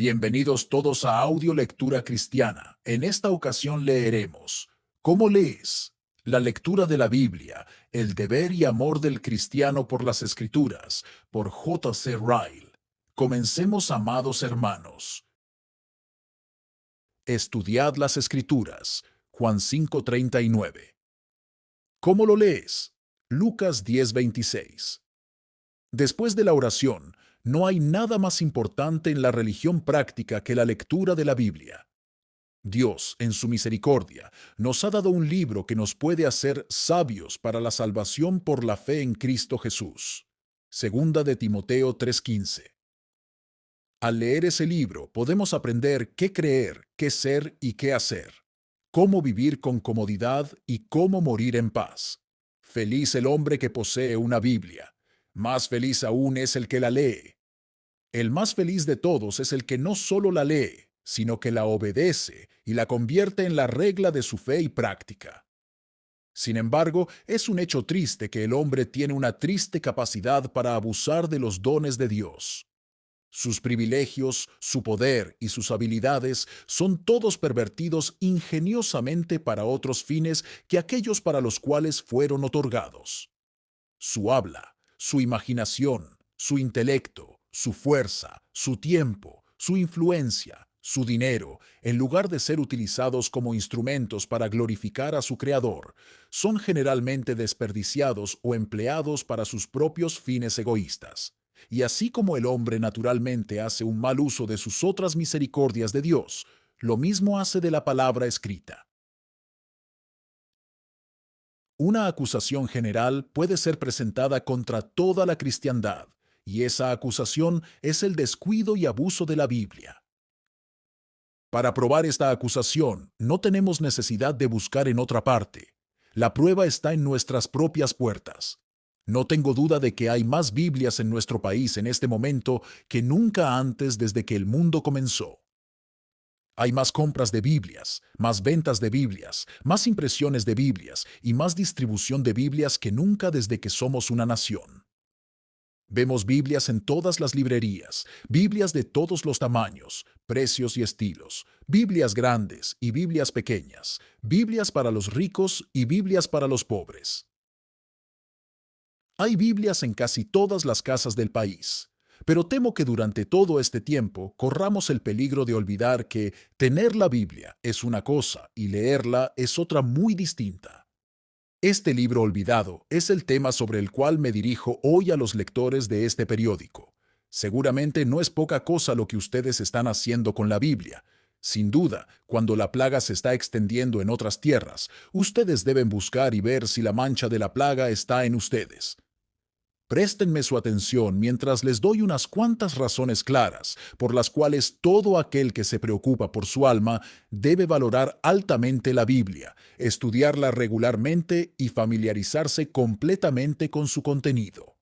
Bienvenidos todos a Audio Lectura Cristiana. En esta ocasión leeremos ¿Cómo lees? La lectura de la Biblia, el deber y amor del cristiano por las Escrituras, por J. C. Ryle. Comencemos, amados hermanos. Estudiad las Escrituras. Juan 5:39. ¿Cómo lo lees? Lucas 10:26. Después de la oración, no hay nada más importante en la religión práctica que la lectura de la Biblia. Dios, en su misericordia, nos ha dado un libro que nos puede hacer sabios para la salvación por la fe en Cristo Jesús. Segunda de Timoteo 3:15. Al leer ese libro podemos aprender qué creer, qué ser y qué hacer, cómo vivir con comodidad y cómo morir en paz. Feliz el hombre que posee una Biblia. Más feliz aún es el que la lee. El más feliz de todos es el que no solo la lee, sino que la obedece y la convierte en la regla de su fe y práctica. Sin embargo, es un hecho triste que el hombre tiene una triste capacidad para abusar de los dones de Dios. Sus privilegios, su poder y sus habilidades son todos pervertidos ingeniosamente para otros fines que aquellos para los cuales fueron otorgados. Su habla, su imaginación, su intelecto, su fuerza, su tiempo, su influencia, su dinero, en lugar de ser utilizados como instrumentos para glorificar a su Creador, son generalmente desperdiciados o empleados para sus propios fines egoístas. Y así como el hombre naturalmente hace un mal uso de sus otras misericordias de Dios, lo mismo hace de la palabra escrita. Una acusación general puede ser presentada contra toda la cristiandad, y esa acusación es el descuido y abuso de la Biblia. Para probar esta acusación, no tenemos necesidad de buscar en otra parte. La prueba está en nuestras propias puertas. No tengo duda de que hay más Biblias en nuestro país en este momento que nunca antes desde que el mundo comenzó. Hay más compras de Biblias, más ventas de Biblias, más impresiones de Biblias y más distribución de Biblias que nunca desde que somos una nación. Vemos Biblias en todas las librerías, Biblias de todos los tamaños, precios y estilos, Biblias grandes y Biblias pequeñas, Biblias para los ricos y Biblias para los pobres. Hay Biblias en casi todas las casas del país. Pero temo que durante todo este tiempo corramos el peligro de olvidar que tener la Biblia es una cosa y leerla es otra muy distinta. Este libro olvidado es el tema sobre el cual me dirijo hoy a los lectores de este periódico. Seguramente no es poca cosa lo que ustedes están haciendo con la Biblia. Sin duda, cuando la plaga se está extendiendo en otras tierras, ustedes deben buscar y ver si la mancha de la plaga está en ustedes. Préstenme su atención mientras les doy unas cuantas razones claras por las cuales todo aquel que se preocupa por su alma debe valorar altamente la Biblia, estudiarla regularmente y familiarizarse completamente con su contenido.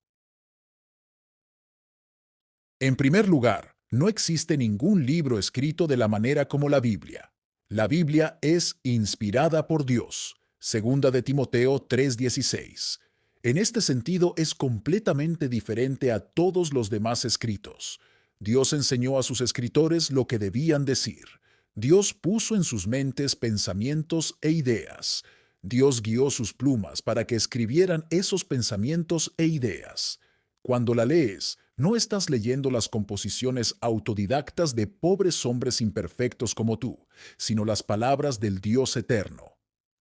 En primer lugar, no existe ningún libro escrito de la manera como la Biblia. La Biblia es inspirada por Dios. Segunda de Timoteo 3:16. En este sentido es completamente diferente a todos los demás escritos. Dios enseñó a sus escritores lo que debían decir. Dios puso en sus mentes pensamientos e ideas. Dios guió sus plumas para que escribieran esos pensamientos e ideas. Cuando la lees, no estás leyendo las composiciones autodidactas de pobres hombres imperfectos como tú, sino las palabras del Dios eterno.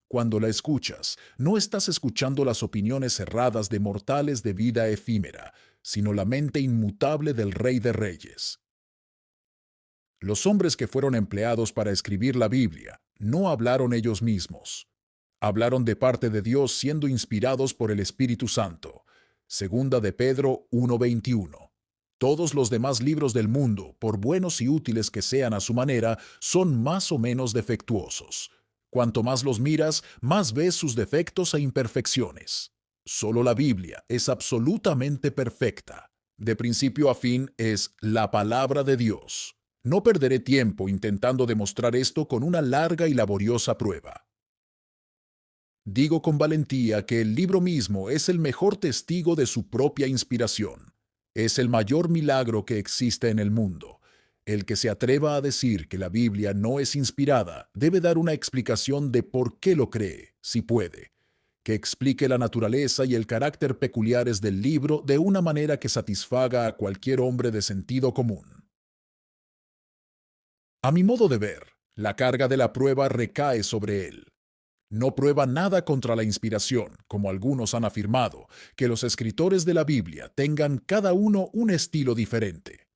Cuando la escuchas, no estás escuchando las opiniones erradas de mortales de vida efímera, sino la mente inmutable del Rey de Reyes. Los hombres que fueron empleados para escribir la Biblia no hablaron ellos mismos. Hablaron de parte de Dios siendo inspirados por el Espíritu Santo. Segunda de Pedro 1:21. Todos los demás libros del mundo, por buenos y útiles que sean a su manera, son más o menos defectuosos. Cuanto más los miras, más ves sus defectos e imperfecciones. Solo la Biblia es absolutamente perfecta. De principio a fin es la palabra de Dios. No perderé tiempo intentando demostrar esto con una larga y laboriosa prueba. Digo con valentía que el libro mismo es el mejor testigo de su propia inspiración. Es el mayor milagro que existe en el mundo. El que se atreva a decir que la Biblia no es inspirada debe dar una explicación de por qué lo cree, si puede, que explique la naturaleza y el carácter peculiares del libro de una manera que satisfaga a cualquier hombre de sentido común. A mi modo de ver, la carga de la prueba recae sobre él. No prueba nada contra la inspiración, como algunos han afirmado, que los escritores de la Biblia tengan cada uno un estilo diferente.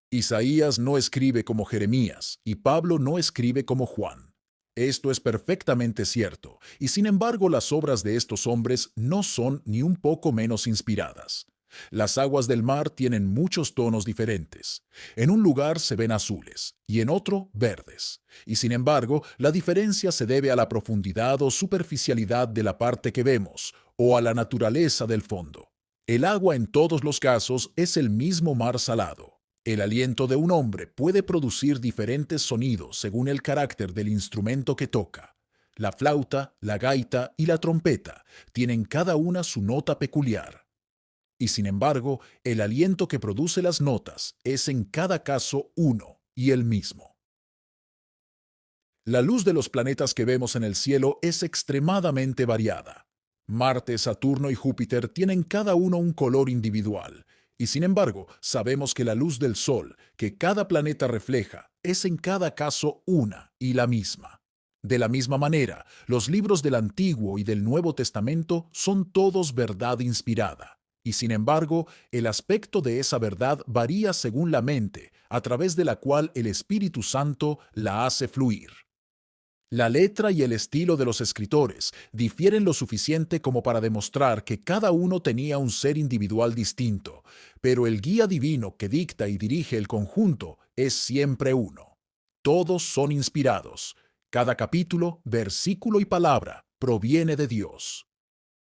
Isaías no escribe como Jeremías y Pablo no escribe como Juan. Esto es perfectamente cierto, y sin embargo las obras de estos hombres no son ni un poco menos inspiradas. Las aguas del mar tienen muchos tonos diferentes. En un lugar se ven azules y en otro verdes. Y sin embargo, la diferencia se debe a la profundidad o superficialidad de la parte que vemos, o a la naturaleza del fondo. El agua en todos los casos es el mismo mar salado. El aliento de un hombre puede producir diferentes sonidos según el carácter del instrumento que toca. La flauta, la gaita y la trompeta tienen cada una su nota peculiar. Y sin embargo, el aliento que produce las notas es en cada caso uno y el mismo. La luz de los planetas que vemos en el cielo es extremadamente variada. Marte, Saturno y Júpiter tienen cada uno un color individual, y sin embargo, sabemos que la luz del Sol que cada planeta refleja es en cada caso una y la misma. De la misma manera, los libros del Antiguo y del Nuevo Testamento son todos verdad inspirada, y sin embargo, el aspecto de esa verdad varía según la mente, a través de la cual el Espíritu Santo la hace fluir. La letra y el estilo de los escritores difieren lo suficiente como para demostrar que cada uno tenía un ser individual distinto, pero el guía divino que dicta y dirige el conjunto es siempre uno. Todos son inspirados. Cada capítulo, versículo y palabra proviene de Dios.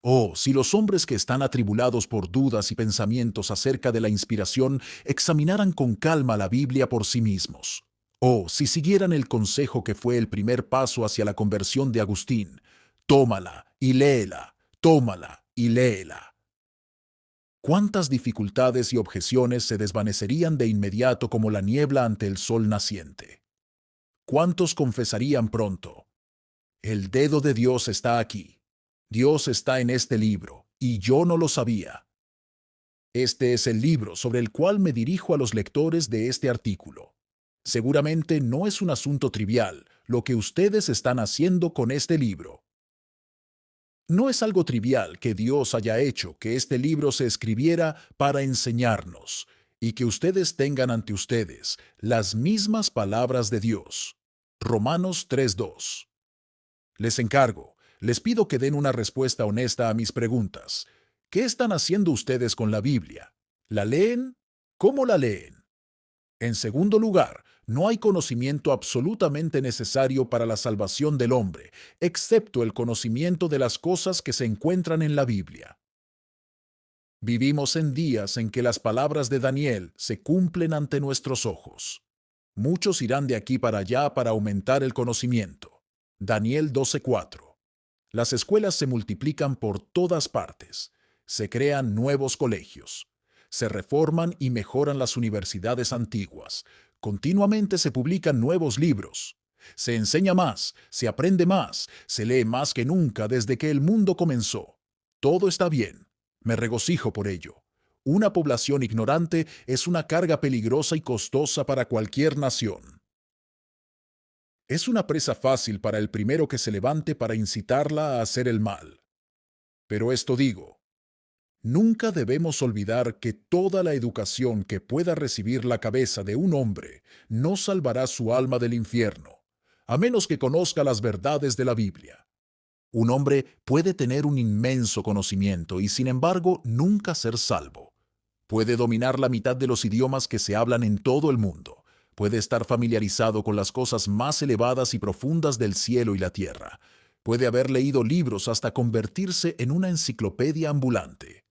Oh, si los hombres que están atribulados por dudas y pensamientos acerca de la inspiración examinaran con calma la Biblia por sí mismos. Oh, si siguieran el consejo que fue el primer paso hacia la conversión de Agustín: tómala y léela, tómala y léela. ¿Cuántas dificultades y objeciones se desvanecerían de inmediato como la niebla ante el sol naciente? ¿Cuántos confesarían pronto: el dedo de Dios está aquí? Dios está en este libro, y yo no lo sabía. Este es el libro sobre el cual me dirijo a los lectores de este artículo. Seguramente no es un asunto trivial lo que ustedes están haciendo con este libro. No es algo trivial que Dios haya hecho que este libro se escribiera para enseñarnos y que ustedes tengan ante ustedes las mismas palabras de Dios. Romanos 3:2. Les encargo, les pido que den una respuesta honesta a mis preguntas. ¿Qué están haciendo ustedes con la Biblia? ¿La leen? ¿Cómo la leen? En segundo lugar, no hay conocimiento absolutamente necesario para la salvación del hombre, excepto el conocimiento de las cosas que se encuentran en la Biblia. Vivimos en días en que las palabras de Daniel se cumplen ante nuestros ojos. Muchos irán de aquí para allá para aumentar el conocimiento. Daniel 12:4. Las escuelas se multiplican por todas partes. Se crean nuevos colegios. Se reforman y mejoran las universidades antiguas. Continuamente se publican nuevos libros. Se enseña más, se aprende más, se lee más que nunca desde que el mundo comenzó. Todo está bien. Me regocijo por ello. Una población ignorante es una carga peligrosa y costosa para cualquier nación. Es una presa fácil para el primero que se levante para incitarla a hacer el mal. Pero esto digo: nunca debemos olvidar que toda la educación que pueda recibir la cabeza de un hombre no salvará su alma del infierno, a menos que conozca las verdades de la Biblia. Un hombre puede tener un inmenso conocimiento y sin embargo nunca ser salvo. Puede dominar la mitad de los idiomas que se hablan en todo el mundo. Puede estar familiarizado con las cosas más elevadas y profundas del cielo y la tierra. Puede haber leído libros hasta convertirse en una enciclopedia ambulante.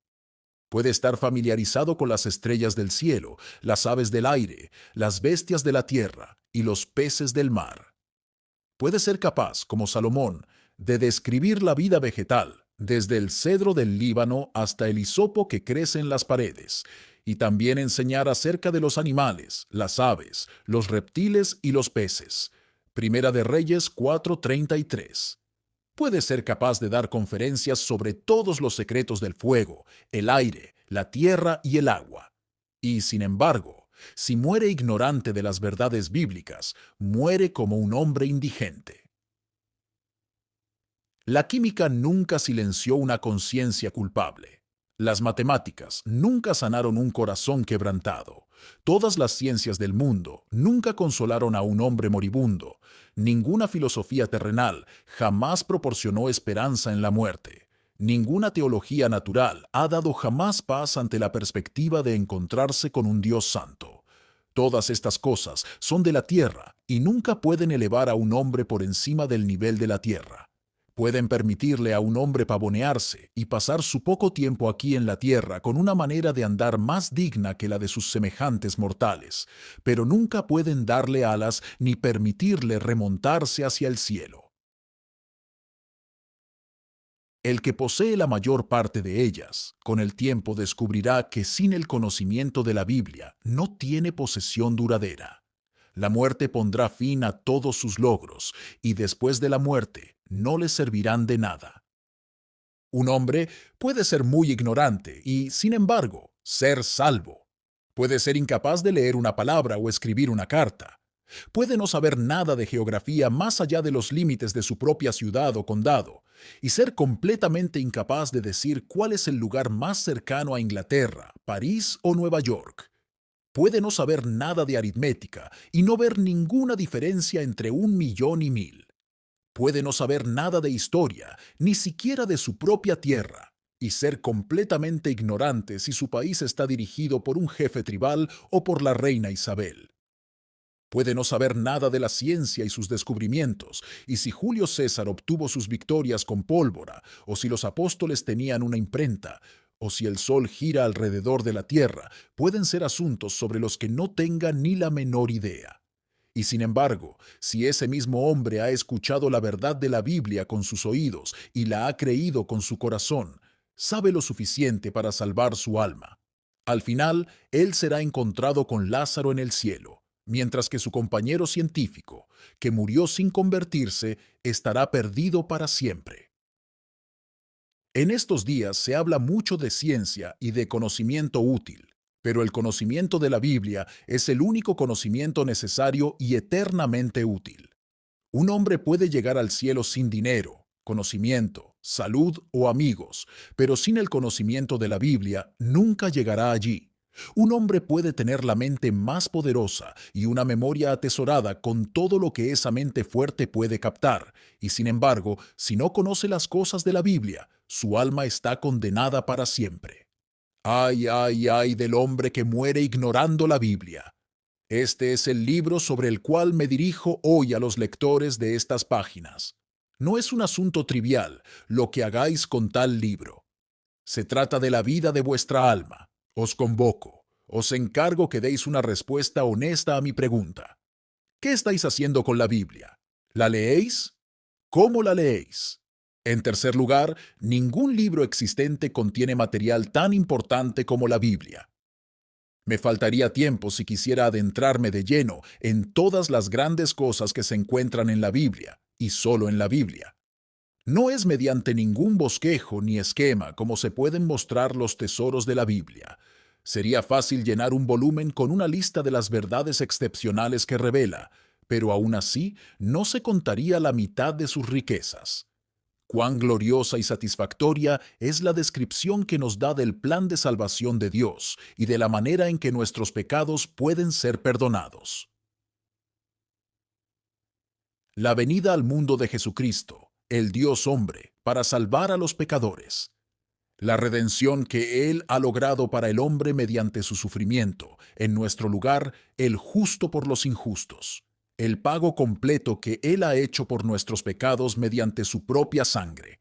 Puede estar familiarizado con las estrellas del cielo, las aves del aire, las bestias de la tierra y los peces del mar. Puede ser capaz, como Salomón, de describir la vida vegetal, desde el cedro del Líbano hasta el hisopo que crece en las paredes, y también enseñar acerca de los animales, las aves, los reptiles y los peces. Primera de Reyes 4:33. Puede ser capaz de dar conferencias sobre todos los secretos del fuego, el aire, la tierra y el agua. Y, sin embargo, si muere ignorante de las verdades bíblicas, muere como un hombre indigente. La química nunca silenció una conciencia culpable. Las matemáticas nunca sanaron un corazón quebrantado. Todas las ciencias del mundo nunca consolaron a un hombre moribundo. Ninguna filosofía terrenal jamás proporcionó esperanza en la muerte. Ninguna teología natural ha dado jamás paz ante la perspectiva de encontrarse con un Dios santo. Todas estas cosas son de la tierra y nunca pueden elevar a un hombre por encima del nivel de la tierra. Pueden permitirle a un hombre pavonearse y pasar su poco tiempo aquí en la tierra con una manera de andar más digna que la de sus semejantes mortales, pero nunca pueden darle alas ni permitirle remontarse hacia el cielo. El que posee la mayor parte de ellas, con el tiempo descubrirá que sin el conocimiento de la Biblia no tiene posesión duradera. La muerte pondrá fin a todos sus logros, y después de la muerte no le servirán de nada. Un hombre puede ser muy ignorante y, sin embargo, ser salvo. Puede ser incapaz de leer una palabra o escribir una carta. Puede no saber nada de geografía más allá de los límites de su propia ciudad o condado, y ser completamente incapaz de decir cuál es el lugar más cercano a Inglaterra, París o Nueva York. Puede no saber nada de aritmética y no ver ninguna diferencia entre 1.000.000 y 1.000. Puede no saber nada de historia, ni siquiera de su propia tierra, y ser completamente ignorante si su país está dirigido por un jefe tribal o por la reina Isabel. Puede no saber nada de la ciencia y sus descubrimientos, y si Julio César obtuvo sus victorias con pólvora, o si los apóstoles tenían una imprenta, o si el sol gira alrededor de la tierra, pueden ser asuntos sobre los que no tenga ni la menor idea. Y sin embargo, si ese mismo hombre ha escuchado la verdad de la Biblia con sus oídos y la ha creído con su corazón, sabe lo suficiente para salvar su alma. Al final, él será encontrado con Lázaro en el cielo, mientras que su compañero científico, que murió sin convertirse, estará perdido para siempre. En estos días se habla mucho de ciencia y de conocimiento útil, pero el conocimiento de la Biblia es el único conocimiento necesario y eternamente útil. Un hombre puede llegar al cielo sin dinero, conocimiento, salud o amigos, pero sin el conocimiento de la Biblia nunca llegará allí. Un hombre puede tener la mente más poderosa y una memoria atesorada con todo lo que esa mente fuerte puede captar, y sin embargo, si no conoce las cosas de la Biblia, su alma está condenada para siempre. Ay, ay, ay del hombre que muere ignorando la Biblia. Este es el libro sobre el cual me dirijo hoy a los lectores de estas páginas. No es un asunto trivial lo que hagáis con tal libro. Se trata de la vida de vuestra alma. Os convoco, os encargo que deis una respuesta honesta a mi pregunta. ¿Qué estáis haciendo con la Biblia? ¿La leéis? ¿Cómo la leéis? En tercer lugar, ningún libro existente contiene material tan importante como la Biblia. Me faltaría tiempo si quisiera adentrarme de lleno en todas las grandes cosas que se encuentran en la Biblia, y solo en la Biblia. No es mediante ningún bosquejo ni esquema como se pueden mostrar los tesoros de la Biblia. Sería fácil llenar un volumen con una lista de las verdades excepcionales que revela, pero aún así no se contaría la mitad de sus riquezas. Cuán gloriosa y satisfactoria es la descripción que nos da del plan de salvación de Dios y de la manera en que nuestros pecados pueden ser perdonados. La venida al mundo de Jesucristo, el Dios hombre, para salvar a los pecadores. La redención que Él ha logrado para el hombre mediante su sufrimiento, en nuestro lugar, el justo por los injustos. El pago completo que Él ha hecho por nuestros pecados mediante su propia sangre.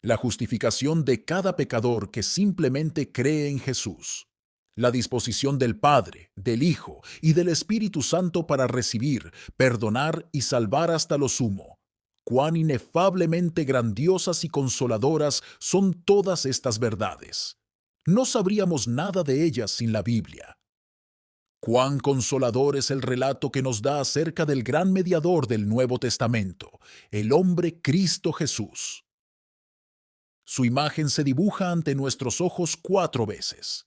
La justificación de cada pecador que simplemente cree en Jesús. La disposición del Padre, del Hijo y del Espíritu Santo para recibir, perdonar y salvar hasta lo sumo. Cuán inefablemente grandiosas y consoladoras son todas estas verdades. No sabríamos nada de ellas sin la Biblia. Cuán consolador es el relato que nos da acerca del gran mediador del Nuevo Testamento, el hombre Cristo Jesús. Su imagen se dibuja ante nuestros ojos 4 veces.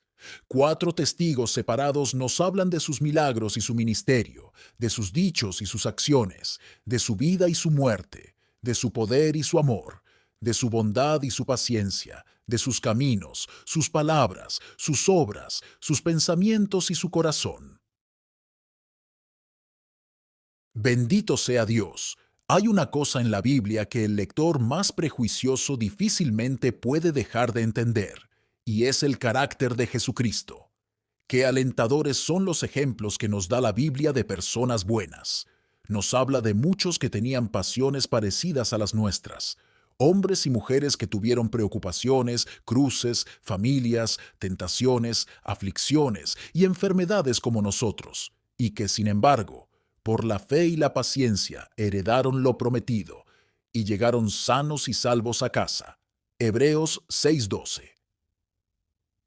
4 testigos separados nos hablan de sus milagros y su ministerio, de sus dichos y sus acciones, de su vida y su muerte, de su poder y su amor, de su bondad y su paciencia, de sus caminos, sus palabras, sus obras, sus pensamientos y su corazón. Bendito sea Dios. Hay una cosa en la Biblia que el lector más prejuicioso difícilmente puede dejar de entender, y es el carácter de Jesucristo. Qué alentadores son los ejemplos que nos da la Biblia de personas buenas. Nos habla de muchos que tenían pasiones parecidas a las nuestras, hombres y mujeres que tuvieron preocupaciones, cruces, familias, tentaciones, aflicciones y enfermedades como nosotros, y que, sin embargo, por la fe y la paciencia heredaron lo prometido y llegaron sanos y salvos a casa. Hebreos 6:12.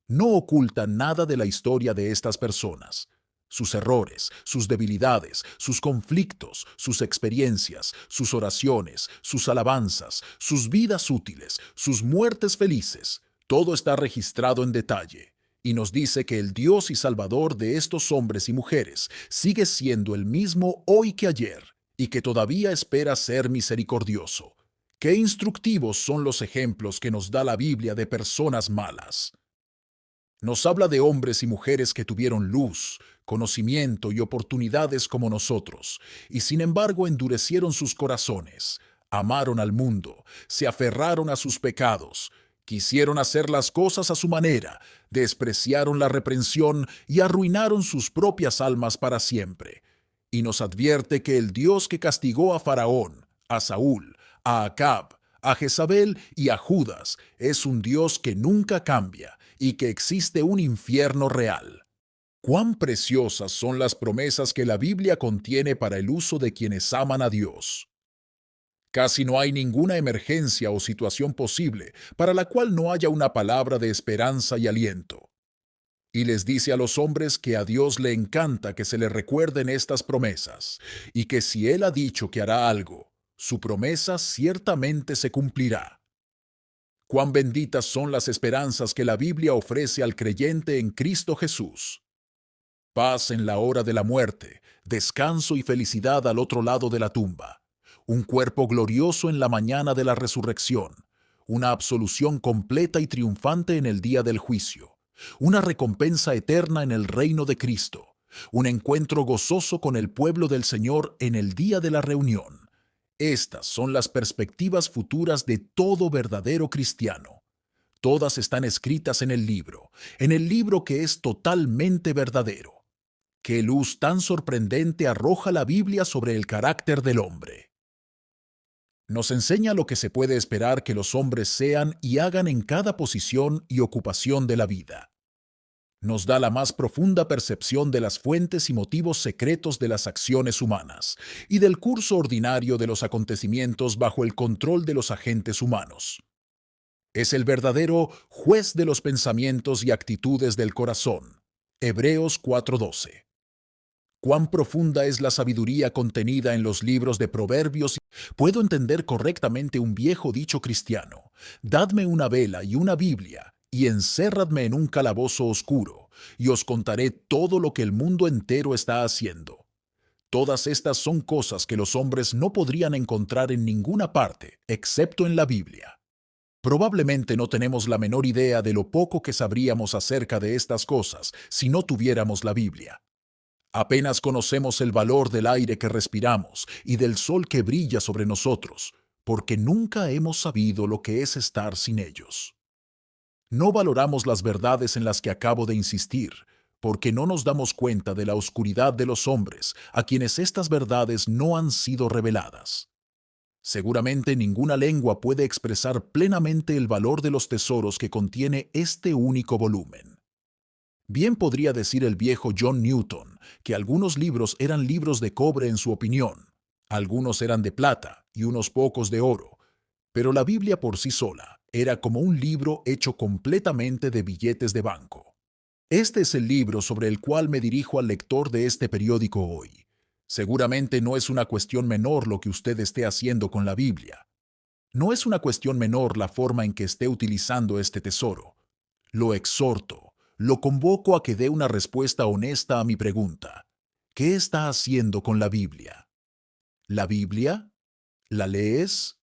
No oculta nada de la historia de estas personas. Sus errores, sus debilidades, sus conflictos, sus experiencias, sus oraciones, sus alabanzas, sus vidas útiles, sus muertes felices, todo está registrado en detalle. Y nos dice que el Dios y Salvador de estos hombres y mujeres sigue siendo el mismo hoy que ayer, y que todavía espera ser misericordioso. Qué instructivos son los ejemplos que nos da la Biblia de personas malas. Nos habla de hombres y mujeres que tuvieron luz, conocimiento y oportunidades como nosotros, y sin embargo endurecieron sus corazones, amaron al mundo, se aferraron a sus pecados, quisieron hacer las cosas a su manera, despreciaron la reprensión y arruinaron sus propias almas para siempre. Y nos advierte que el Dios que castigó a Faraón, a Saúl, a Acab, a Jezabel y a Judas es un Dios que nunca cambia y que existe un infierno real. Cuán preciosas son las promesas que la Biblia contiene para el uso de quienes aman a Dios. Casi no hay ninguna emergencia o situación posible para la cual no haya una palabra de esperanza y aliento. Y les dice a los hombres que a Dios le encanta que se le recuerden estas promesas, y que si Él ha dicho que hará algo, su promesa ciertamente se cumplirá. Cuán benditas son las esperanzas que la Biblia ofrece al creyente en Cristo Jesús. Paz en la hora de la muerte, descanso y felicidad al otro lado de la tumba, un cuerpo glorioso en la mañana de la resurrección, una absolución completa y triunfante en el día del juicio, una recompensa eterna en el reino de Cristo, un encuentro gozoso con el pueblo del Señor en el día de la reunión. Estas son las perspectivas futuras de todo verdadero cristiano. Todas están escritas en el libro que es totalmente verdadero. Qué luz tan sorprendente arroja la Biblia sobre el carácter del hombre. Nos enseña lo que se puede esperar que los hombres sean y hagan en cada posición y ocupación de la vida. Nos da la más profunda percepción de las fuentes y motivos secretos de las acciones humanas y del curso ordinario de los acontecimientos bajo el control de los agentes humanos. Es el verdadero juez de los pensamientos y actitudes del corazón. Hebreos 4:12. Cuán profunda es la sabiduría contenida en los libros de Proverbios. Puedo entender correctamente un viejo dicho cristiano: dadme una vela y una Biblia, y encérradme en un calabozo oscuro, y os contaré todo lo que el mundo entero está haciendo. Todas estas son cosas que los hombres no podrían encontrar en ninguna parte, excepto en la Biblia. Probablemente no tenemos la menor idea de lo poco que sabríamos acerca de estas cosas si no tuviéramos la Biblia. Apenas conocemos el valor del aire que respiramos y del sol que brilla sobre nosotros, porque nunca hemos sabido lo que es estar sin ellos. No valoramos las verdades en las que acabo de insistir, porque no nos damos cuenta de la oscuridad de los hombres a quienes estas verdades no han sido reveladas. Seguramente ninguna lengua puede expresar plenamente el valor de los tesoros que contiene este único volumen. Bien podría decir el viejo John Newton que algunos libros eran libros de cobre en su opinión, algunos eran de plata y unos pocos de oro, pero la Biblia por sí sola era como un libro hecho completamente de billetes de banco. Este es el libro sobre el cual me dirijo al lector de este periódico hoy. Seguramente no es una cuestión menor lo que usted esté haciendo con la Biblia. No es una cuestión menor la forma en que esté utilizando este tesoro. Lo exhorto, lo convoco a que dé una respuesta honesta a mi pregunta. ¿Qué está haciendo con la Biblia? ¿La Biblia? ¿La lees?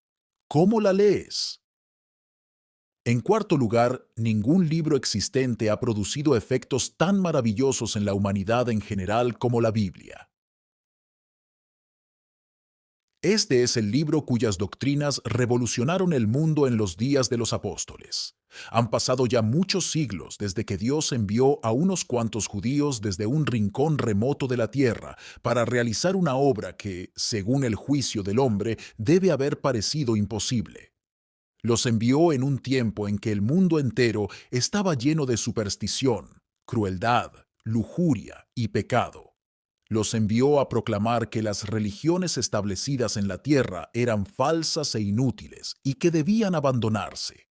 ¿Cómo la lees? En cuarto lugar, ningún libro existente ha producido efectos tan maravillosos en la humanidad en general como la Biblia. Este es el libro cuyas doctrinas revolucionaron el mundo en los días de los apóstoles. Han pasado ya muchos siglos desde que Dios envió a unos cuantos judíos desde un rincón remoto de la tierra para realizar una obra que, según el juicio del hombre, debe haber parecido imposible. Los envió en un tiempo en que el mundo entero estaba lleno de superstición, crueldad, lujuria y pecado. Los envió a proclamar que las religiones establecidas en la tierra eran falsas e inútiles y que debían abandonarse.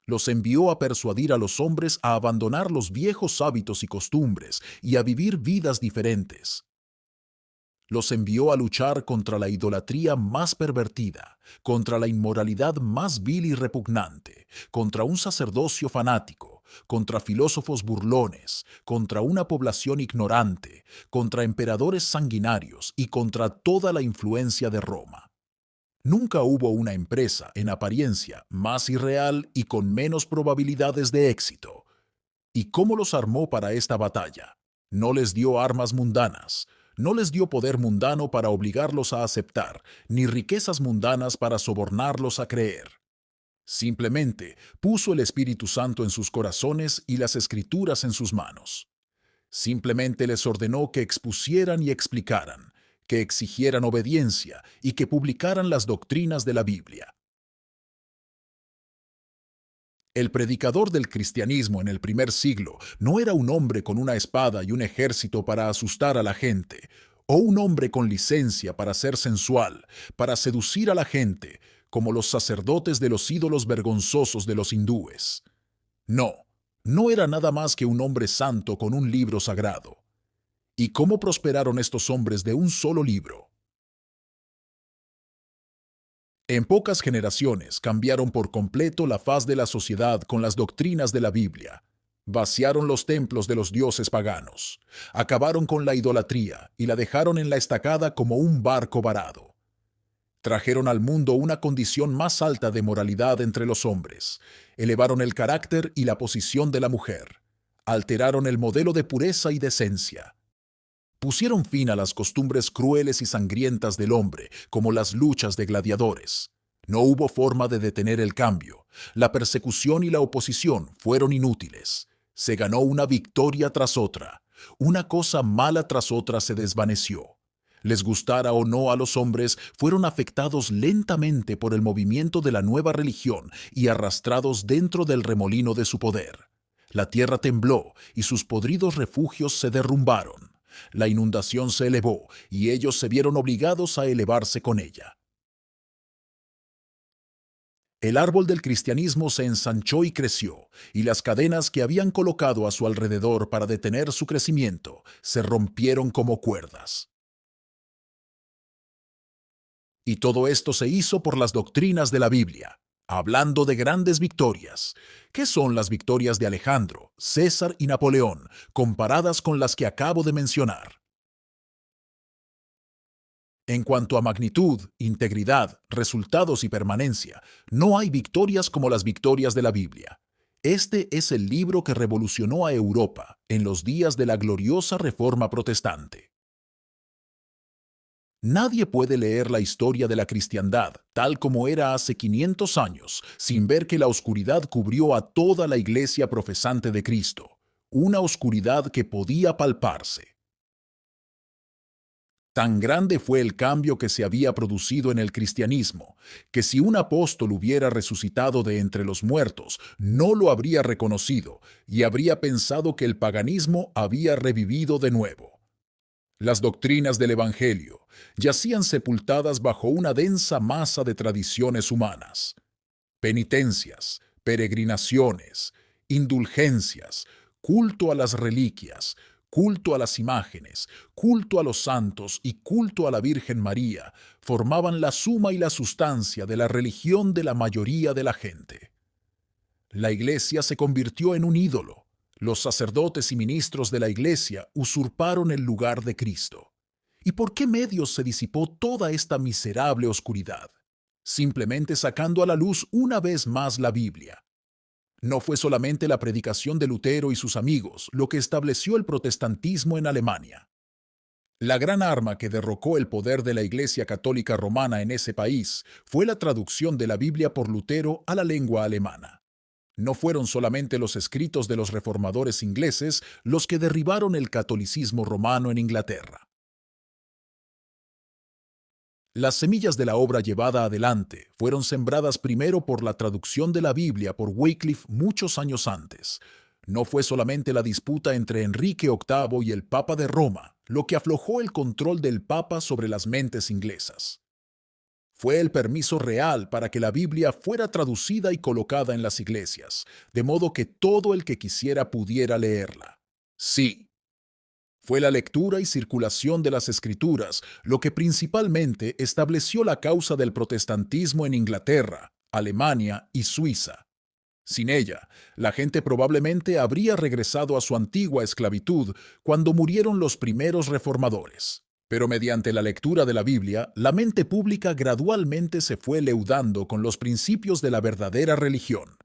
Los envió a persuadir a los hombres a abandonar los viejos hábitos y costumbres y a vivir vidas diferentes. Los envió a luchar contra la idolatría más pervertida, contra la inmoralidad más vil y repugnante, contra un sacerdocio fanático, contra filósofos burlones, contra una población ignorante, contra emperadores sanguinarios y contra toda la influencia de Roma. Nunca hubo una empresa, en apariencia, más irreal y con menos probabilidades de éxito. ¿Y cómo los armó para esta batalla? No les dio armas mundanas, no les dio poder mundano para obligarlos a aceptar, ni riquezas mundanas para sobornarlos a creer. Simplemente puso el Espíritu Santo en sus corazones y las Escrituras en sus manos. Simplemente les ordenó que expusieran y explicaran, que exigieran obediencia y que publicaran las doctrinas de la Biblia. El predicador del cristianismo en el primer siglo no era un hombre con una espada y un ejército para asustar a la gente, o un hombre con licencia para ser sensual, para seducir a la gente, como los sacerdotes de los ídolos vergonzosos de los hindúes. No, no era nada más que un hombre santo con un libro sagrado. ¿Y cómo prosperaron estos hombres de un solo libro? En pocas generaciones cambiaron por completo la faz de la sociedad con las doctrinas de la Biblia. Vaciaron los templos de los dioses paganos, acabaron con la idolatría y la dejaron en la estacada como un barco varado. Trajeron al mundo una condición más alta de moralidad entre los hombres, elevaron el carácter y la posición de la mujer, alteraron el modelo de pureza y decencia. Pusieron fin a las costumbres crueles y sangrientas del hombre, como las luchas de gladiadores. No hubo forma de detener el cambio. La persecución y la oposición fueron inútiles. Se ganó una victoria tras otra. Una cosa mala tras otra se desvaneció. Les gustara o no a los hombres, fueron afectados lentamente por el movimiento de la nueva religión y arrastrados dentro del remolino de su poder. La tierra tembló y sus podridos refugios se derrumbaron. La inundación se elevó y ellos se vieron obligados a elevarse con ella. El árbol del cristianismo se ensanchó y creció, y las cadenas que habían colocado a su alrededor para detener su crecimiento se rompieron como cuerdas. Y todo esto se hizo por las doctrinas de la Biblia. Hablando de grandes victorias, ¿qué son las victorias de Alejandro, César y Napoleón comparadas con las que acabo de mencionar? En cuanto a magnitud, integridad, resultados y permanencia, no hay victorias como las victorias de la Biblia. Este es el libro que revolucionó a Europa en los días de la gloriosa Reforma Protestante. Nadie puede leer la historia de la cristiandad tal como era hace 500 años sin ver que la oscuridad cubrió a toda la iglesia profesante de Cristo, una oscuridad que podía palparse. Tan grande fue el cambio que se había producido en el cristianismo, que si un apóstol hubiera resucitado de entre los muertos, no lo habría reconocido y habría pensado que el paganismo había revivido de nuevo. Las doctrinas del Evangelio yacían sepultadas bajo una densa masa de tradiciones humanas. penitencias, peregrinaciones, indulgencias, culto a las reliquias, culto a las imágenes, culto a los santos y culto a la Virgen María formaban la suma y la sustancia de la religión de la mayoría de la gente. La Iglesia se convirtió en un ídolo. Los sacerdotes y ministros de la Iglesia usurparon el lugar de Cristo. ¿Y por qué medios se disipó toda esta miserable oscuridad? Simplemente sacando a la luz una vez más la Biblia. No fue solamente la predicación de Lutero y sus amigos lo que estableció el protestantismo en Alemania. La gran arma que derrocó el poder de la Iglesia Católica Romana en ese país fue la traducción de la Biblia por Lutero a la lengua alemana. No fueron solamente los escritos de los reformadores ingleses los que derribaron el catolicismo romano en Inglaterra. Las semillas de la obra llevada adelante fueron sembradas primero por la traducción de la Biblia por Wycliffe muchos años antes. No fue solamente la disputa entre Enrique VIII y el Papa de Roma lo que aflojó el control del Papa sobre las mentes inglesas. Fue el permiso real para que la Biblia fuera traducida y colocada en las iglesias, de modo que todo el que quisiera pudiera leerla. Sí, fue la lectura y circulación de las Escrituras lo que principalmente estableció la causa del protestantismo en Inglaterra, Alemania y Suiza. Sin ella, la gente probablemente habría regresado a su antigua esclavitud cuando murieron los primeros reformadores. Pero mediante la lectura de la Biblia, la mente pública gradualmente se fue leudando con los principios de la verdadera religión.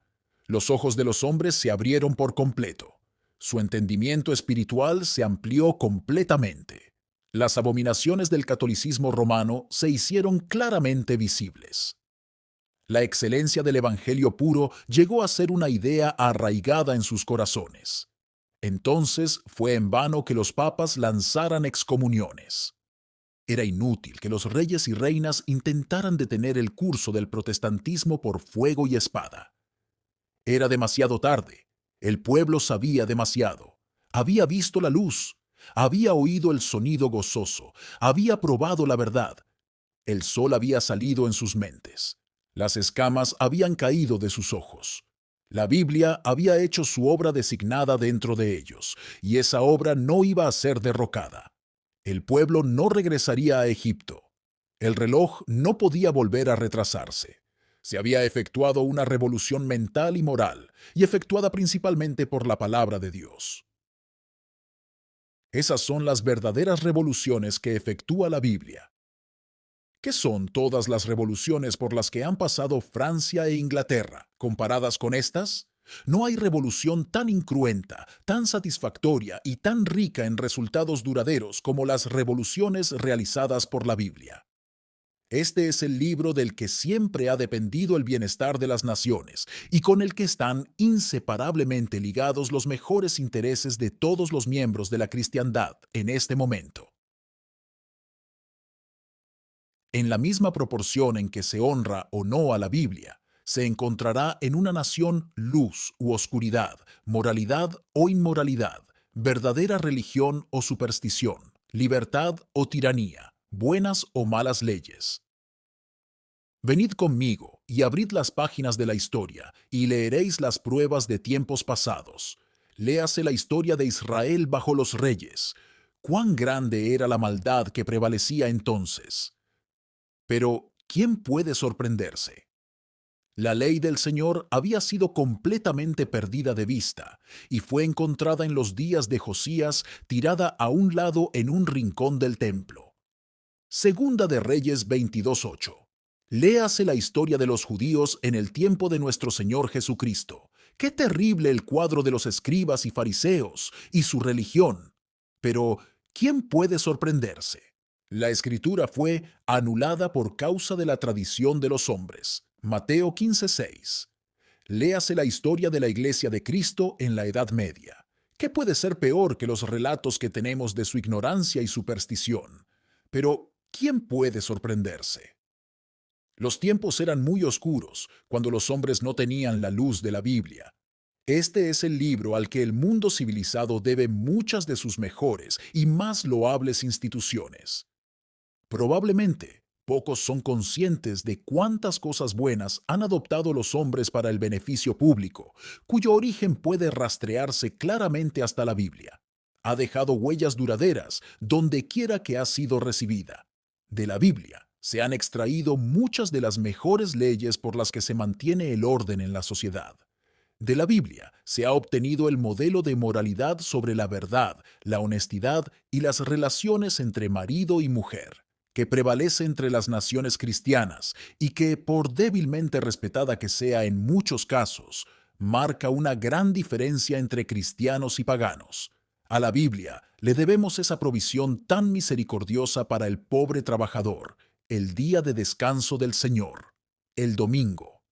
Los ojos de los hombres se abrieron por completo. Su entendimiento espiritual se amplió completamente. Las abominaciones del catolicismo romano se hicieron claramente visibles. La excelencia del Evangelio puro llegó a ser una idea arraigada en sus corazones. Entonces fue en vano que los papas lanzaran excomuniones. Era inútil que los reyes y reinas intentaran detener el curso del protestantismo por fuego y espada. Era demasiado tarde. El pueblo sabía demasiado. Había visto la luz. Había oído el sonido gozoso. Había probado la verdad. El sol había salido en sus mentes. Las escamas habían caído de sus ojos. La Biblia había hecho su obra designada dentro de ellos, y esa obra no iba a ser derrocada. El pueblo no regresaría a Egipto. El reloj no podía volver a retrasarse. Se había efectuado una revolución mental y moral, y efectuada principalmente por la palabra de Dios. Esas son las verdaderas revoluciones que efectúa la Biblia. ¿Qué son todas las revoluciones por las que han pasado Francia e Inglaterra, comparadas con estas? No hay revolución tan incruenta, tan satisfactoria y tan rica en resultados duraderos como las revoluciones realizadas por la Biblia. Este es el libro del que siempre ha dependido el bienestar de las naciones y con el que están inseparablemente ligados los mejores intereses de todos los miembros de la cristiandad en este momento. En la misma proporción en que se honra o no a la Biblia, se encontrará en una nación luz u oscuridad, moralidad o inmoralidad, verdadera religión o superstición, libertad o tiranía, buenas o malas leyes. Venid conmigo y abrid las páginas de la historia y leeréis las pruebas de tiempos pasados. Léase la historia de Israel bajo los reyes. Cuán grande era la maldad que prevalecía entonces. Pero, ¿quién puede sorprenderse? La ley del Señor había sido completamente perdida de vista y fue encontrada en los días de Josías tirada a un lado en un rincón del templo. Segunda de Reyes 22:8. Léase la historia de los judíos en el tiempo de nuestro Señor Jesucristo. Qué terrible el cuadro de los escribas y fariseos y su religión. Pero, ¿quién puede sorprenderse? La escritura fue anulada por causa de la tradición de los hombres. Mateo 15:6. Léase la historia de la Iglesia de Cristo en la Edad Media. ¿Qué puede ser peor que los relatos que tenemos de su ignorancia y superstición? Pero, ¿quién puede sorprenderse? Los tiempos eran muy oscuros, cuando los hombres no tenían la luz de la Biblia. Este es el libro al que el mundo civilizado debe muchas de sus mejores y más loables instituciones. Probablemente, Pocos son conscientes de cuántas cosas buenas han adoptado los hombres para el beneficio público, cuyo origen puede rastrearse claramente hasta la Biblia. Ha dejado huellas duraderas donde quiera que ha sido recibida. De la Biblia se han extraído muchas de las mejores leyes por las que se mantiene el orden en la sociedad. De la Biblia se ha obtenido el modelo de moralidad sobre la verdad, la honestidad y las relaciones entre marido y mujer, que prevalece entre las naciones cristianas y que, por débilmente respetada que sea en muchos casos, marca una gran diferencia entre cristianos y paganos. A la Biblia le debemos esa provisión tan misericordiosa para el pobre trabajador, el día de descanso del Señor, el domingo.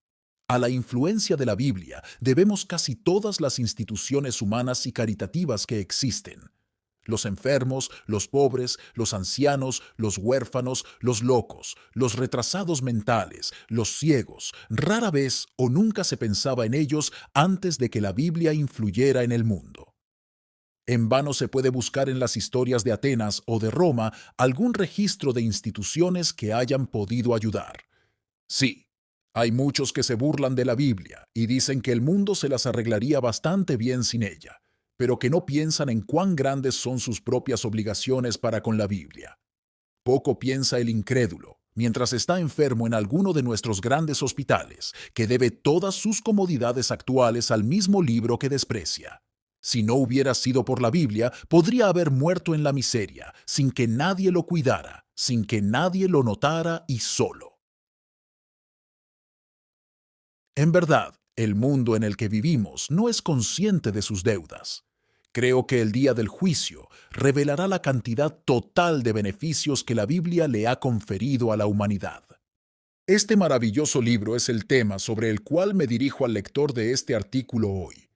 A la influencia de la Biblia debemos casi todas las instituciones humanas y caritativas que existen. Los enfermos, los pobres, los ancianos, los huérfanos, los locos, los retrasados mentales, los ciegos, rara vez o nunca se pensaba en ellos antes de que la Biblia influyera en el mundo. En vano se puede buscar en las historias de Atenas o de Roma algún registro de instituciones que hayan podido ayudar. Sí, hay muchos que se burlan de la Biblia y dicen que el mundo se las arreglaría bastante bien sin ella, pero que no piensan en cuán grandes son sus propias obligaciones para con la Biblia. Poco piensa el incrédulo, mientras está enfermo en alguno de nuestros grandes hospitales, que debe todas sus comodidades actuales al mismo libro que desprecia. Si no hubiera sido por la Biblia, podría haber muerto en la miseria, sin que nadie lo cuidara, sin que nadie lo notara y solo. En verdad, el mundo en el que vivimos no es consciente de sus deudas. Creo que el día del juicio revelará la cantidad total de beneficios que la Biblia le ha conferido a la humanidad. Este maravilloso libro es el tema sobre el cual me dirijo al lector de este artículo hoy.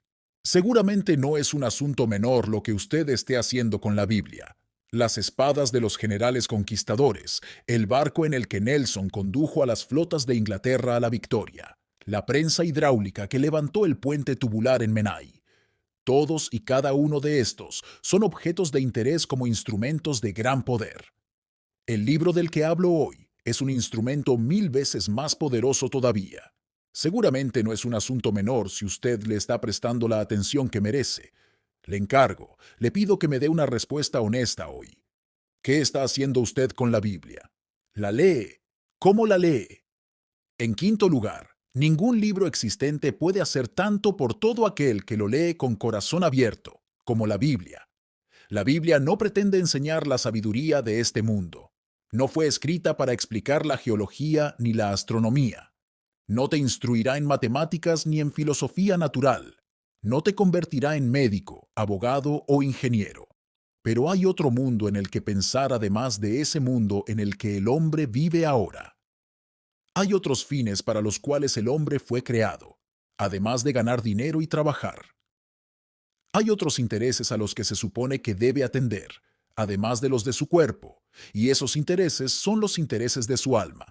Seguramente no es un asunto menor lo que usted esté haciendo con la Biblia. Las espadas de los generales conquistadores, el barco en el que Nelson condujo a las flotas de Inglaterra a la victoria, la prensa hidráulica que levantó el puente tubular en Menai. Todos y cada uno de estos son objetos de interés como instrumentos de gran poder. El libro del que hablo hoy es un instrumento 1000 veces más poderoso todavía. Seguramente no es un asunto menor si usted le está prestando la atención que merece. Le encargo, le pido que me dé una respuesta honesta hoy. ¿Qué está haciendo usted con la Biblia? ¿La lee? ¿Cómo la lee? En quinto lugar, ningún libro existente puede hacer tanto por todo aquel que lo lee con corazón abierto, como la Biblia. La Biblia no pretende enseñar la sabiduría de este mundo. No fue escrita para explicar la geología ni la astronomía. No te instruirá en matemáticas ni en filosofía natural. No te convertirá en médico, abogado o ingeniero. Pero hay otro mundo en el que pensar además de ese mundo en el que el hombre vive ahora. Hay otros fines para los cuales el hombre fue creado, además de ganar dinero y trabajar. Hay otros intereses a los que se supone que debe atender, además de los de su cuerpo, y esos intereses son los intereses de su alma.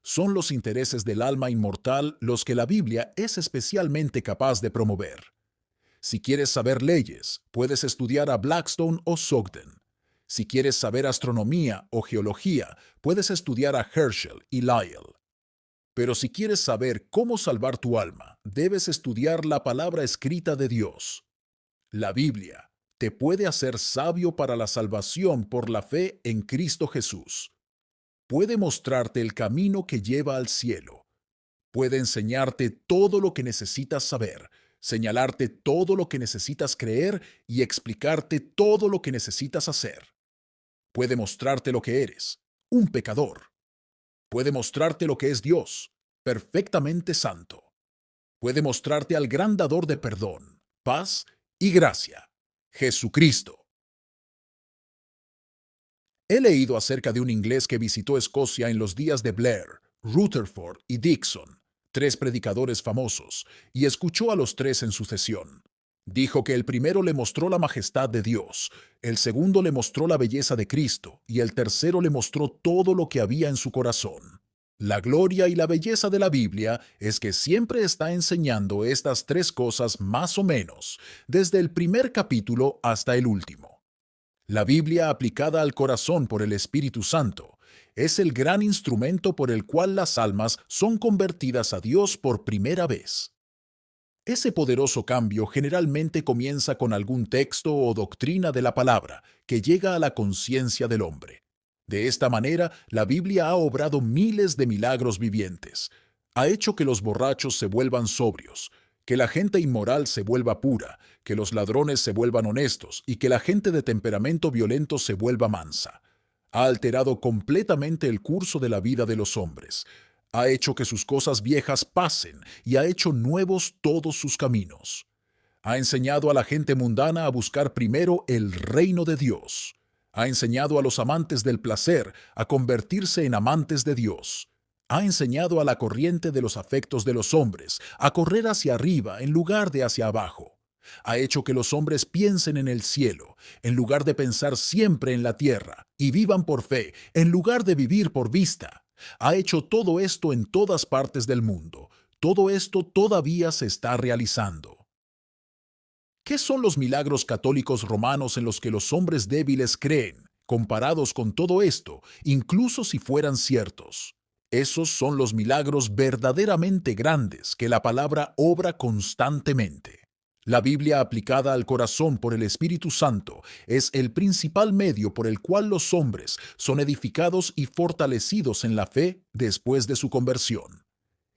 Son los intereses del alma inmortal los que la Biblia es especialmente capaz de promover. Si quieres saber leyes, puedes estudiar a Blackstone o Sugden. Si quieres saber astronomía o geología, puedes estudiar a Herschel y Lyell. Pero si quieres saber cómo salvar tu alma, debes estudiar la palabra escrita de Dios. La Biblia te puede hacer sabio para la salvación por la fe en Cristo Jesús. Puede mostrarte el camino que lleva al cielo. Puede enseñarte todo lo que necesitas saber, señalarte todo lo que necesitas creer y explicarte todo lo que necesitas hacer. Puede mostrarte lo que eres, un pecador. Puede mostrarte lo que es Dios, perfectamente santo. Puede mostrarte al gran dador de perdón, paz y gracia, Jesucristo. He leído acerca de un inglés que visitó Escocia en los días de Blair, Rutherford y Dixon, 3 predicadores famosos, y escuchó a los 3 en sucesión. Dijo que el primero le mostró la majestad de Dios, el segundo le mostró la belleza de Cristo y el tercero le mostró todo lo que había en su corazón. La gloria y la belleza de la Biblia es que siempre está enseñando estas 3 cosas más o menos, desde el primer capítulo hasta el último. La Biblia aplicada al corazón por el Espíritu Santo Es el gran instrumento por el cual las almas son convertidas a Dios por primera vez. Ese poderoso cambio generalmente comienza con algún texto o doctrina de la palabra que llega a la conciencia del hombre. De esta manera, la Biblia ha obrado miles de milagros vivientes. Ha hecho que los borrachos se vuelvan sobrios, que la gente inmoral se vuelva pura, que los ladrones se vuelvan honestos y que la gente de temperamento violento se vuelva mansa. Ha alterado completamente el curso de la vida de los hombres. Ha hecho que sus cosas viejas pasen y ha hecho nuevos todos sus caminos. Ha enseñado a la gente mundana a buscar primero el reino de Dios. Ha enseñado a los amantes del placer a convertirse en amantes de Dios. Ha enseñado a la corriente de los afectos de los hombres a correr hacia arriba en lugar de hacia abajo. Ha hecho que los hombres piensen en el cielo, en lugar de pensar siempre en la tierra, y vivan por fe, en lugar de vivir por vista. Ha hecho todo esto en todas partes del mundo. Todo esto todavía se está realizando. ¿Qué son los milagros católicos romanos en los que los hombres débiles creen, comparados con todo esto, incluso si fueran ciertos? Esos son los milagros verdaderamente grandes que la palabra obra constantemente. La Biblia aplicada al corazón por el Espíritu Santo es el principal medio por el cual los hombres son edificados y fortalecidos en la fe después de su conversión.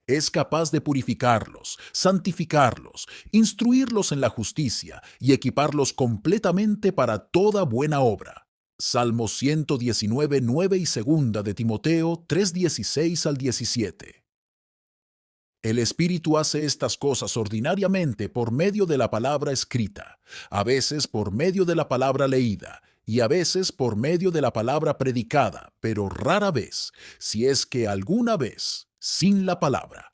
Es capaz de purificarlos, santificarlos, instruirlos en la justicia y equiparlos completamente para toda buena obra. Salmo 119, 9 y 2 de Timoteo 3:16 al 17. El Espíritu hace estas cosas ordinariamente por medio de la palabra escrita, a veces por medio de la palabra leída y a veces por medio de la palabra predicada, pero rara vez, si es que alguna vez, sin la palabra.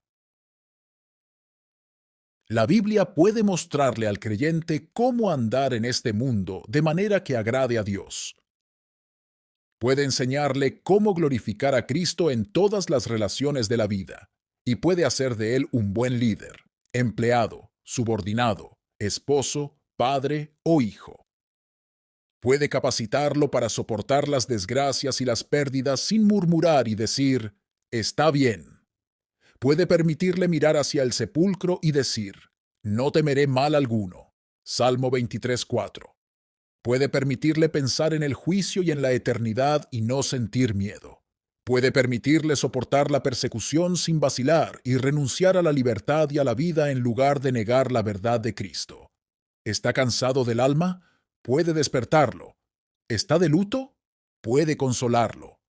La Biblia puede mostrarle al creyente cómo andar en este mundo de manera que agrade a Dios. Puede enseñarle cómo glorificar a Cristo en todas las relaciones de la vida, y puede hacer de él un buen líder, empleado, subordinado, esposo, padre o hijo. Puede capacitarlo para soportar las desgracias y las pérdidas sin murmurar y decir, está bien. Puede permitirle mirar hacia el sepulcro y decir, no temeré mal alguno. Salmo 23:4. Puede permitirle pensar en el juicio y en la eternidad y no sentir miedo. Puede permitirle soportar la persecución sin vacilar y renunciar a la libertad y a la vida en lugar de negar la verdad de Cristo. ¿Está cansado del alma? Puede despertarlo. ¿Está de luto? Puede consolarlo.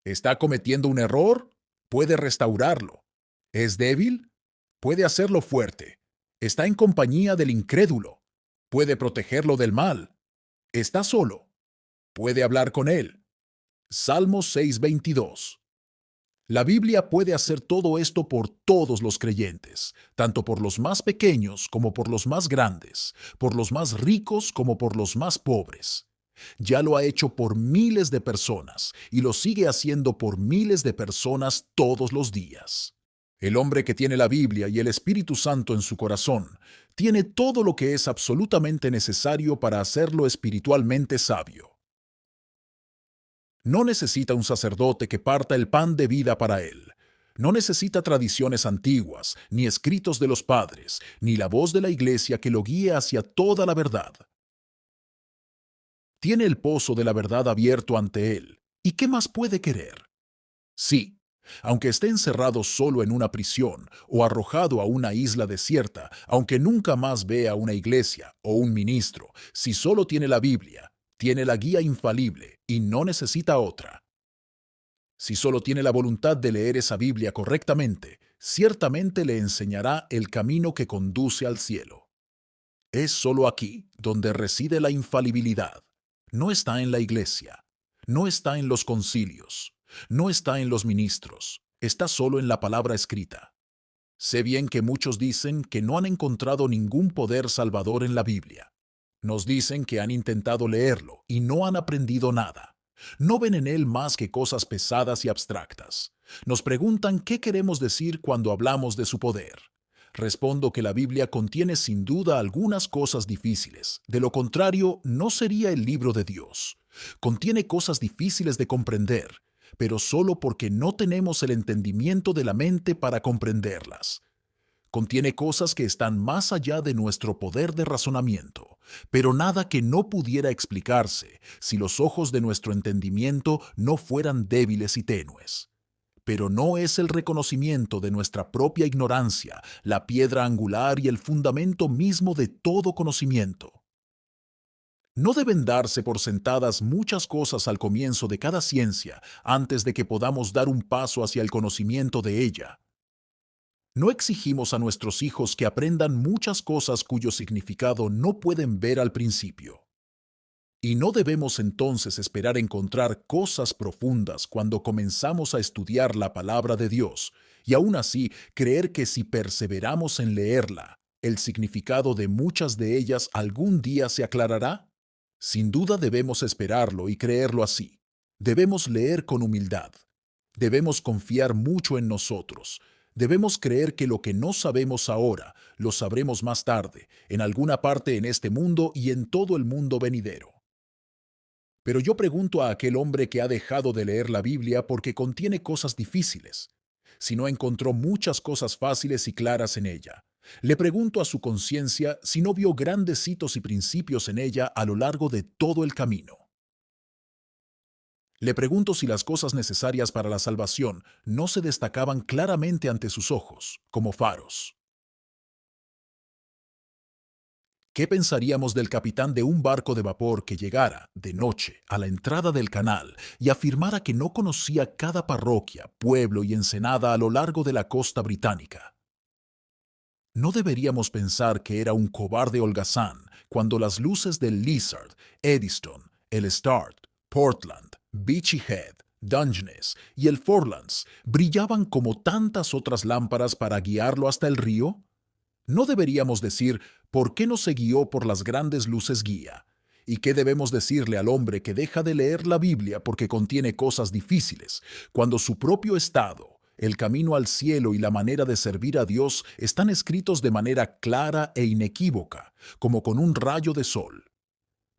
¿Está cometiendo un error? Puede restaurarlo. ¿Es débil? Puede hacerlo fuerte. ¿Está en compañía del incrédulo? Puede protegerlo del mal. ¿Está solo? Puede hablar con él. Salmo 6:22. La Biblia puede hacer todo esto por todos los creyentes, tanto por los más pequeños como por los más grandes, por los más ricos como por los más pobres. Ya lo ha hecho por miles de personas y lo sigue haciendo por miles de personas todos los días. El hombre que tiene la Biblia y el Espíritu Santo en su corazón tiene todo lo que es absolutamente necesario para hacerlo espiritualmente sabio. No necesita un sacerdote que parta el pan de vida para él. No necesita tradiciones antiguas, ni escritos de los padres, ni la voz de la iglesia que lo guíe hacia toda la verdad. Tiene el pozo de la verdad abierto ante él. ¿Y qué más puede querer? Sí, aunque esté encerrado solo en una prisión o arrojado a una isla desierta, aunque nunca más vea una iglesia o un ministro, si solo tiene la Biblia, tiene la guía infalible y no necesita otra. Si solo tiene la voluntad de leer esa Biblia correctamente, ciertamente le enseñará el camino que conduce al cielo. Es solo aquí donde reside la infalibilidad. No está en la iglesia, no está en los concilios, no está en los ministros, está solo en la palabra escrita. Sé bien que muchos dicen que no han encontrado ningún poder salvador en la Biblia. Nos dicen que han intentado leerlo y no han aprendido nada. No ven en él más que cosas pesadas y abstractas. Nos preguntan qué queremos decir cuando hablamos de su poder. Respondo que la Biblia contiene sin duda algunas cosas difíciles. De lo contrario, no sería el libro de Dios. Contiene cosas difíciles de comprender, pero solo porque no tenemos el entendimiento de la mente para comprenderlas. Contiene cosas que están más allá de nuestro poder de razonamiento, pero nada que no pudiera explicarse si los ojos de nuestro entendimiento no fueran débiles y tenues. Pero no es el reconocimiento de nuestra propia ignorancia la piedra angular y el fundamento mismo de todo conocimiento. No deben darse por sentadas muchas cosas al comienzo de cada ciencia antes de que podamos dar un paso hacia el conocimiento de ella. No exigimos a nuestros hijos que aprendan muchas cosas cuyo significado no pueden ver al principio. Y no debemos entonces esperar encontrar cosas profundas cuando comenzamos a estudiar la palabra de Dios, y aún así creer que si perseveramos en leerla, el significado de muchas de ellas algún día se aclarará. Sin duda debemos esperarlo y creerlo así. Debemos leer con humildad. Debemos confiar mucho en nosotros. Debemos creer que lo que no sabemos ahora, lo sabremos más tarde, en alguna parte en este mundo y en todo el mundo venidero. Pero yo pregunto a aquel hombre que ha dejado de leer la Biblia porque contiene cosas difíciles, si no encontró muchas cosas fáciles y claras en ella. Le pregunto a su conciencia si no vio grandes hitos y principios en ella a lo largo de todo el camino. Le pregunto si las cosas necesarias para la salvación no se destacaban claramente ante sus ojos, como faros. ¿Qué pensaríamos del capitán de un barco de vapor que llegara, de noche, a la entrada del canal y afirmara que no conocía cada parroquia, pueblo y ensenada a lo largo de la costa británica? No deberíamos pensar que era un cobarde holgazán cuando las luces del Lizard, Eddystone, el Start, Portland, Beachy Head, Dungeness y el Forelands brillaban como tantas otras lámparas para guiarlo hasta el río. No deberíamos decir, ¿por qué no se guió por las grandes luces guía? ¿Y qué debemos decirle al hombre que deja de leer la Biblia porque contiene cosas difíciles, cuando su propio estado, el camino al cielo y la manera de servir a Dios están escritos de manera clara e inequívoca, como con un rayo de sol?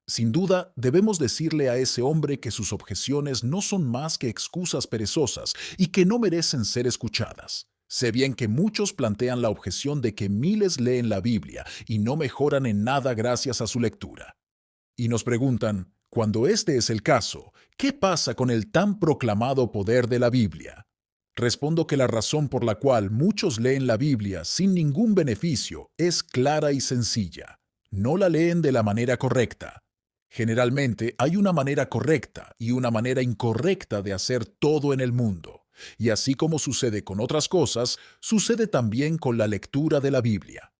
Sin duda, debemos decirle a ese hombre que sus objeciones no son más que excusas perezosas y que no merecen ser escuchadas. Sé bien que muchos plantean la objeción de que miles leen la Biblia y no mejoran en nada gracias a su lectura. Y nos preguntan, cuando este es el caso, ¿qué pasa con el tan proclamado poder de la Biblia? Respondo que la razón por la cual muchos leen la Biblia sin ningún beneficio es clara y sencilla. No la leen de la manera correcta. Generalmente hay una manera correcta y una manera incorrecta de hacer todo en el mundo. Y así como sucede con otras cosas, sucede también con la lectura de la Biblia.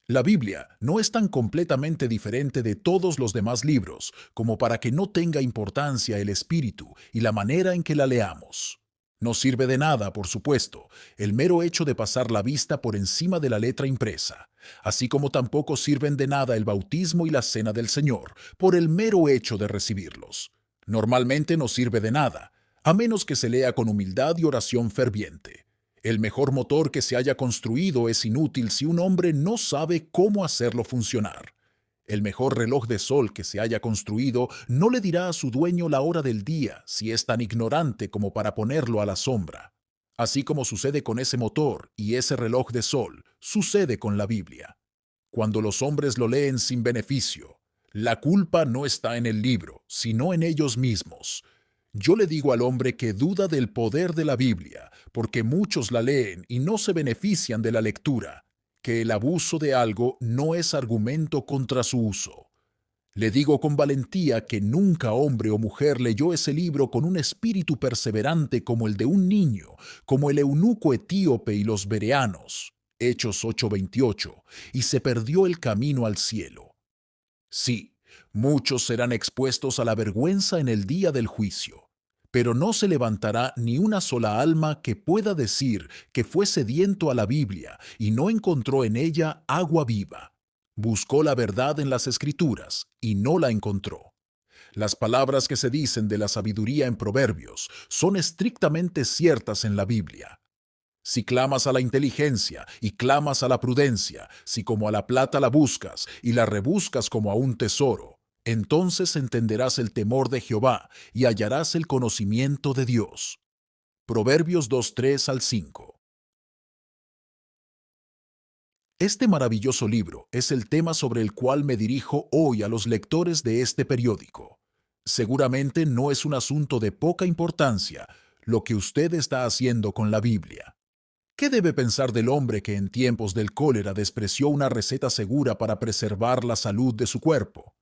La Biblia no es tan completamente diferente de todos los demás libros como para que no tenga importancia el espíritu y la manera en que la leamos. No sirve de nada, por supuesto, el mero hecho de pasar la vista por encima de la letra impresa, así como tampoco sirven de nada el bautismo y la cena del Señor, por el mero hecho de recibirlos. Normalmente no sirve de nada, a menos que se lea con humildad y oración ferviente. El mejor motor que se haya construido es inútil si un hombre no sabe cómo hacerlo funcionar. El mejor reloj de sol que se haya construido no le dirá a su dueño la hora del día si es tan ignorante como para ponerlo a la sombra. Así como sucede con ese motor y ese reloj de sol, sucede con la Biblia. Cuando los hombres lo leen sin beneficio, la culpa no está en el libro, sino en ellos mismos. Yo le digo al hombre que duda del poder de la Biblia, porque muchos la leen y no se benefician de la lectura, que el abuso de algo no es argumento contra su uso. Le digo con valentía que nunca hombre o mujer leyó ese libro con un espíritu perseverante como el de un niño, como el eunuco etíope y los bereanos, Hechos 8:28, y se perdió el camino al cielo. Sí, muchos serán expuestos a la vergüenza en el día del juicio, pero no se levantará ni una sola alma que pueda decir que fue sediento a la Biblia y no encontró en ella agua viva. Buscó la verdad en las Escrituras y no la encontró. Las palabras que se dicen de la sabiduría en Proverbios son estrictamente ciertas en la Biblia. Si clamas a la inteligencia y clamas a la prudencia, si como a la plata la buscas y la rebuscas como a un tesoro, Entonces entenderás el temor de Jehová y hallarás el conocimiento de Dios. Proverbios 2:3 al 5. Este maravilloso libro es el tema sobre el cual me dirijo hoy a los lectores de este periódico. Seguramente no es un asunto de poca importancia lo que usted está haciendo con la Biblia. ¿Qué debe pensar del hombre que en tiempos del cólera despreció una receta segura para preservar la salud de su cuerpo?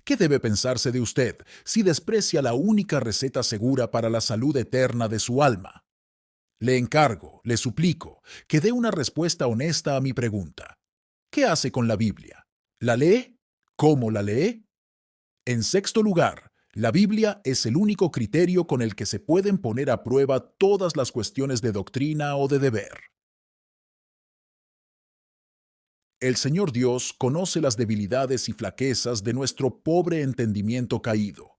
¿Qué debe pensarse de usted si desprecia la única receta segura para la salud eterna de su alma? Le encargo, le suplico, que dé una respuesta honesta a mi pregunta. ¿Qué hace con la Biblia? ¿La lee? ¿Cómo la lee? En sexto lugar, la Biblia es el único criterio con el que se pueden poner a prueba todas las cuestiones de doctrina o de deber. El Señor Dios conoce las debilidades y flaquezas de nuestro pobre entendimiento caído.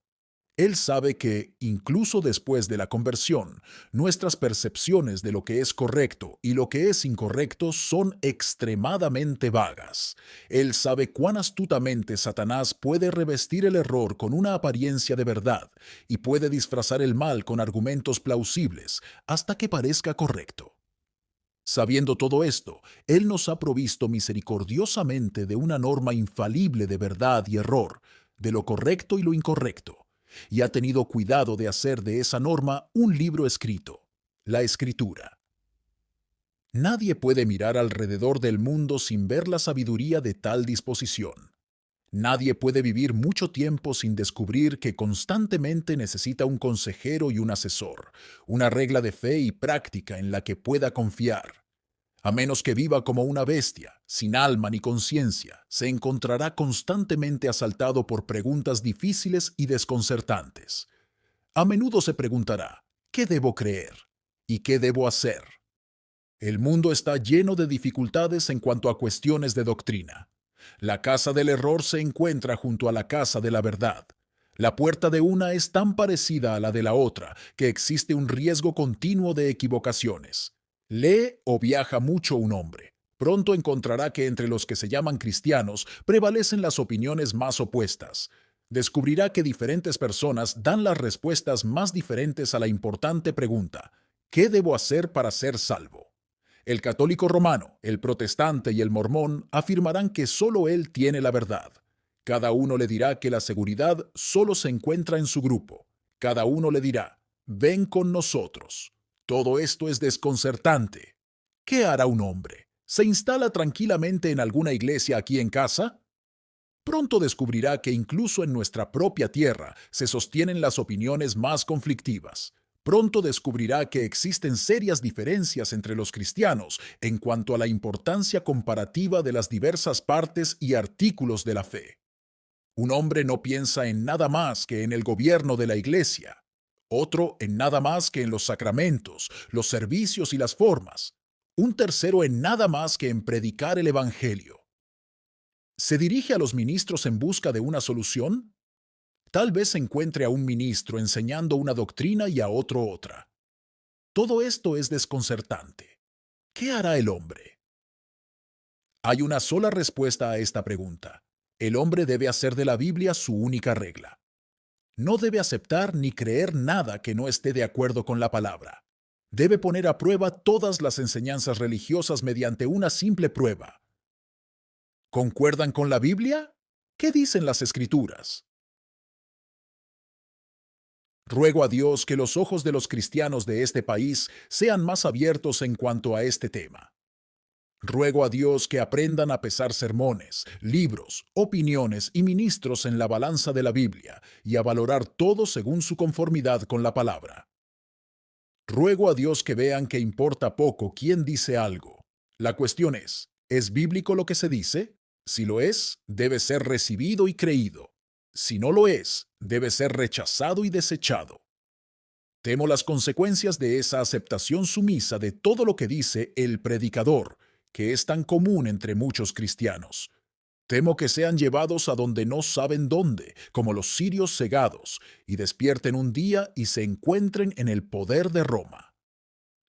Él sabe que, incluso después de la conversión, nuestras percepciones de lo que es correcto y lo que es incorrecto son extremadamente vagas. Él sabe cuán astutamente Satanás puede revestir el error con una apariencia de verdad y puede disfrazar el mal con argumentos plausibles hasta que parezca correcto. Sabiendo todo esto, Él nos ha provisto misericordiosamente de una norma infalible de verdad y error, de lo correcto y lo incorrecto, y ha tenido cuidado de hacer de esa norma un libro escrito, la Escritura. Nadie puede mirar alrededor del mundo sin ver la sabiduría de tal disposición. Nadie puede vivir mucho tiempo sin descubrir que constantemente necesita un consejero y un asesor, una regla de fe y práctica en la que pueda confiar. A menos que viva como una bestia, sin alma ni conciencia, se encontrará constantemente asaltado por preguntas difíciles y desconcertantes. A menudo se preguntará, ¿qué debo creer? ¿Y qué debo hacer? El mundo está lleno de dificultades en cuanto a cuestiones de doctrina. La casa del error se encuentra junto a la casa de la verdad. La puerta de una es tan parecida a la de la otra que existe un riesgo continuo de equivocaciones. Lee o viaja mucho un hombre. Pronto encontrará que entre los que se llaman cristianos prevalecen las opiniones más opuestas. Descubrirá que diferentes personas dan las respuestas más diferentes a la importante pregunta: ¿qué debo hacer para ser salvo? El católico romano, el protestante y el mormón afirmarán que solo él tiene la verdad. Cada uno le dirá que la seguridad solo se encuentra en su grupo. Cada uno le dirá, ven con nosotros. Todo esto es desconcertante. ¿Qué hará un hombre? ¿Se instala tranquilamente en alguna iglesia aquí en casa? Pronto descubrirá que incluso en nuestra propia tierra se sostienen las opiniones más conflictivas. Pronto descubrirá que existen serias diferencias entre los cristianos en cuanto a la importancia comparativa de las diversas partes y artículos de la fe. Un hombre no piensa en nada más que en el gobierno de la iglesia, otro en nada más que en los sacramentos, los servicios y las formas, un tercero en nada más que en predicar el evangelio. ¿Se dirige a los ministros en busca de una solución? Tal vez encuentre a un ministro enseñando una doctrina y a otro otra. Todo esto es desconcertante. ¿Qué hará el hombre? Hay una sola respuesta a esta pregunta. El hombre debe hacer de la Biblia su única regla. No debe aceptar ni creer nada que no esté de acuerdo con la palabra. Debe poner a prueba todas las enseñanzas religiosas mediante una simple prueba. ¿Concuerdan con la Biblia? ¿Qué dicen las Escrituras? Ruego a Dios que los ojos de los cristianos de este país sean más abiertos en cuanto a este tema. Ruego a Dios que aprendan a pesar sermones, libros, opiniones y ministros en la balanza de la Biblia y a valorar todo según su conformidad con la palabra. Ruego a Dios que vean que importa poco quién dice algo. La cuestión ¿es bíblico lo que se dice? Si lo es, debe ser recibido y creído. Si no lo es, debe ser rechazado y desechado. Temo las consecuencias de esa aceptación sumisa de todo lo que dice el predicador, que es tan común entre muchos cristianos. Temo que sean llevados a donde no saben dónde, como los sirios cegados, y despierten un día y se encuentren en el poder de Roma.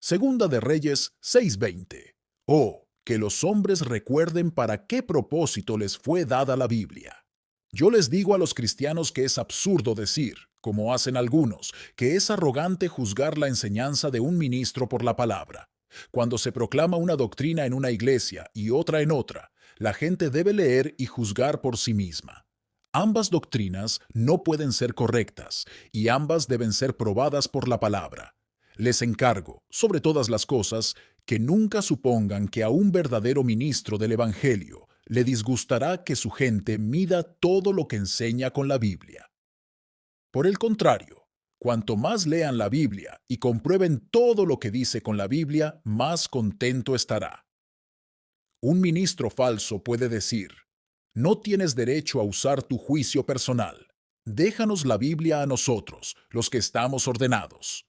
Segunda de Reyes 6:20. Oh, que los hombres recuerden para qué propósito les fue dada la Biblia. Yo les digo a los cristianos que es absurdo decir, como hacen algunos, que es arrogante juzgar la enseñanza de un ministro por la palabra. Cuando se proclama una doctrina en una iglesia y otra en otra, la gente debe leer y juzgar por sí misma. Ambas doctrinas no pueden ser correctas y ambas deben ser probadas por la palabra. Les encargo, sobre todas las cosas, que nunca supongan que a un verdadero ministro del Evangelio le disgustará que su gente mida todo lo que enseña con la Biblia. Por el contrario, cuanto más lean la Biblia y comprueben todo lo que dice con la Biblia, más contento estará. Un ministro falso puede decir, no tienes derecho a usar tu juicio personal. Déjanos la Biblia a nosotros, los que estamos ordenados.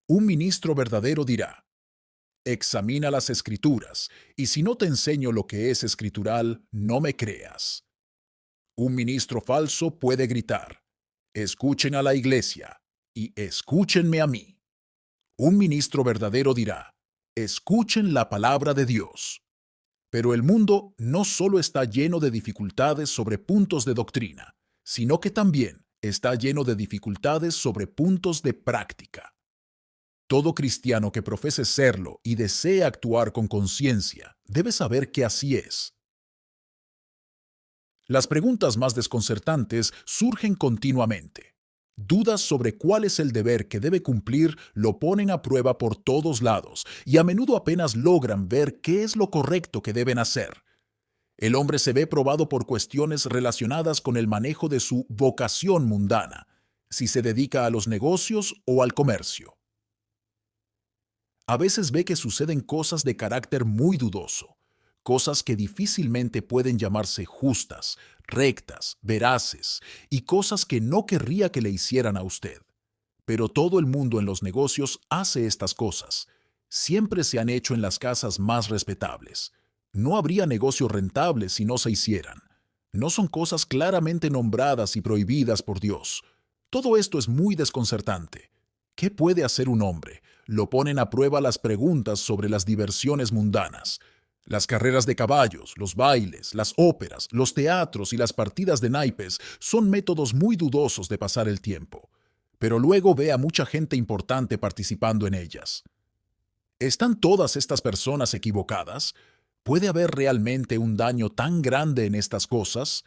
Un ministro verdadero dirá, examina las Escrituras, y si no te enseño lo que es escritural, no me creas. Un ministro falso puede gritar, escuchen a la iglesia y escúchenme a mí. Un ministro verdadero dirá, escuchen la palabra de Dios. Pero el mundo no solo está lleno de dificultades sobre puntos de doctrina, sino que también está lleno de dificultades sobre puntos de práctica. Todo cristiano que profese serlo y desee actuar con conciencia debe saber que así es. Las preguntas más desconcertantes surgen continuamente. Dudas sobre cuál es el deber que debe cumplir lo ponen a prueba por todos lados y a menudo apenas logran ver qué es lo correcto que deben hacer. El hombre se ve probado por cuestiones relacionadas con el manejo de su vocación mundana, si se dedica a los negocios o al comercio. A veces ve que suceden cosas de carácter muy dudoso, cosas que difícilmente pueden llamarse justas, rectas, veraces, y cosas que no querría que le hicieran a usted. Pero todo el mundo en los negocios hace estas cosas. Siempre se han hecho en las casas más respetables. No habría negocio rentable si no se hicieran. No son cosas claramente nombradas y prohibidas por Dios. Todo esto es muy desconcertante. ¿Qué puede hacer un hombre? Lo ponen a prueba las preguntas sobre las diversiones mundanas. Las carreras de caballos, los bailes, las óperas, los teatros y las partidas de naipes son métodos muy dudosos de pasar el tiempo. Pero luego ve a mucha gente importante participando en ellas. ¿Están todas estas personas equivocadas? ¿Puede haber realmente un daño tan grande en estas cosas?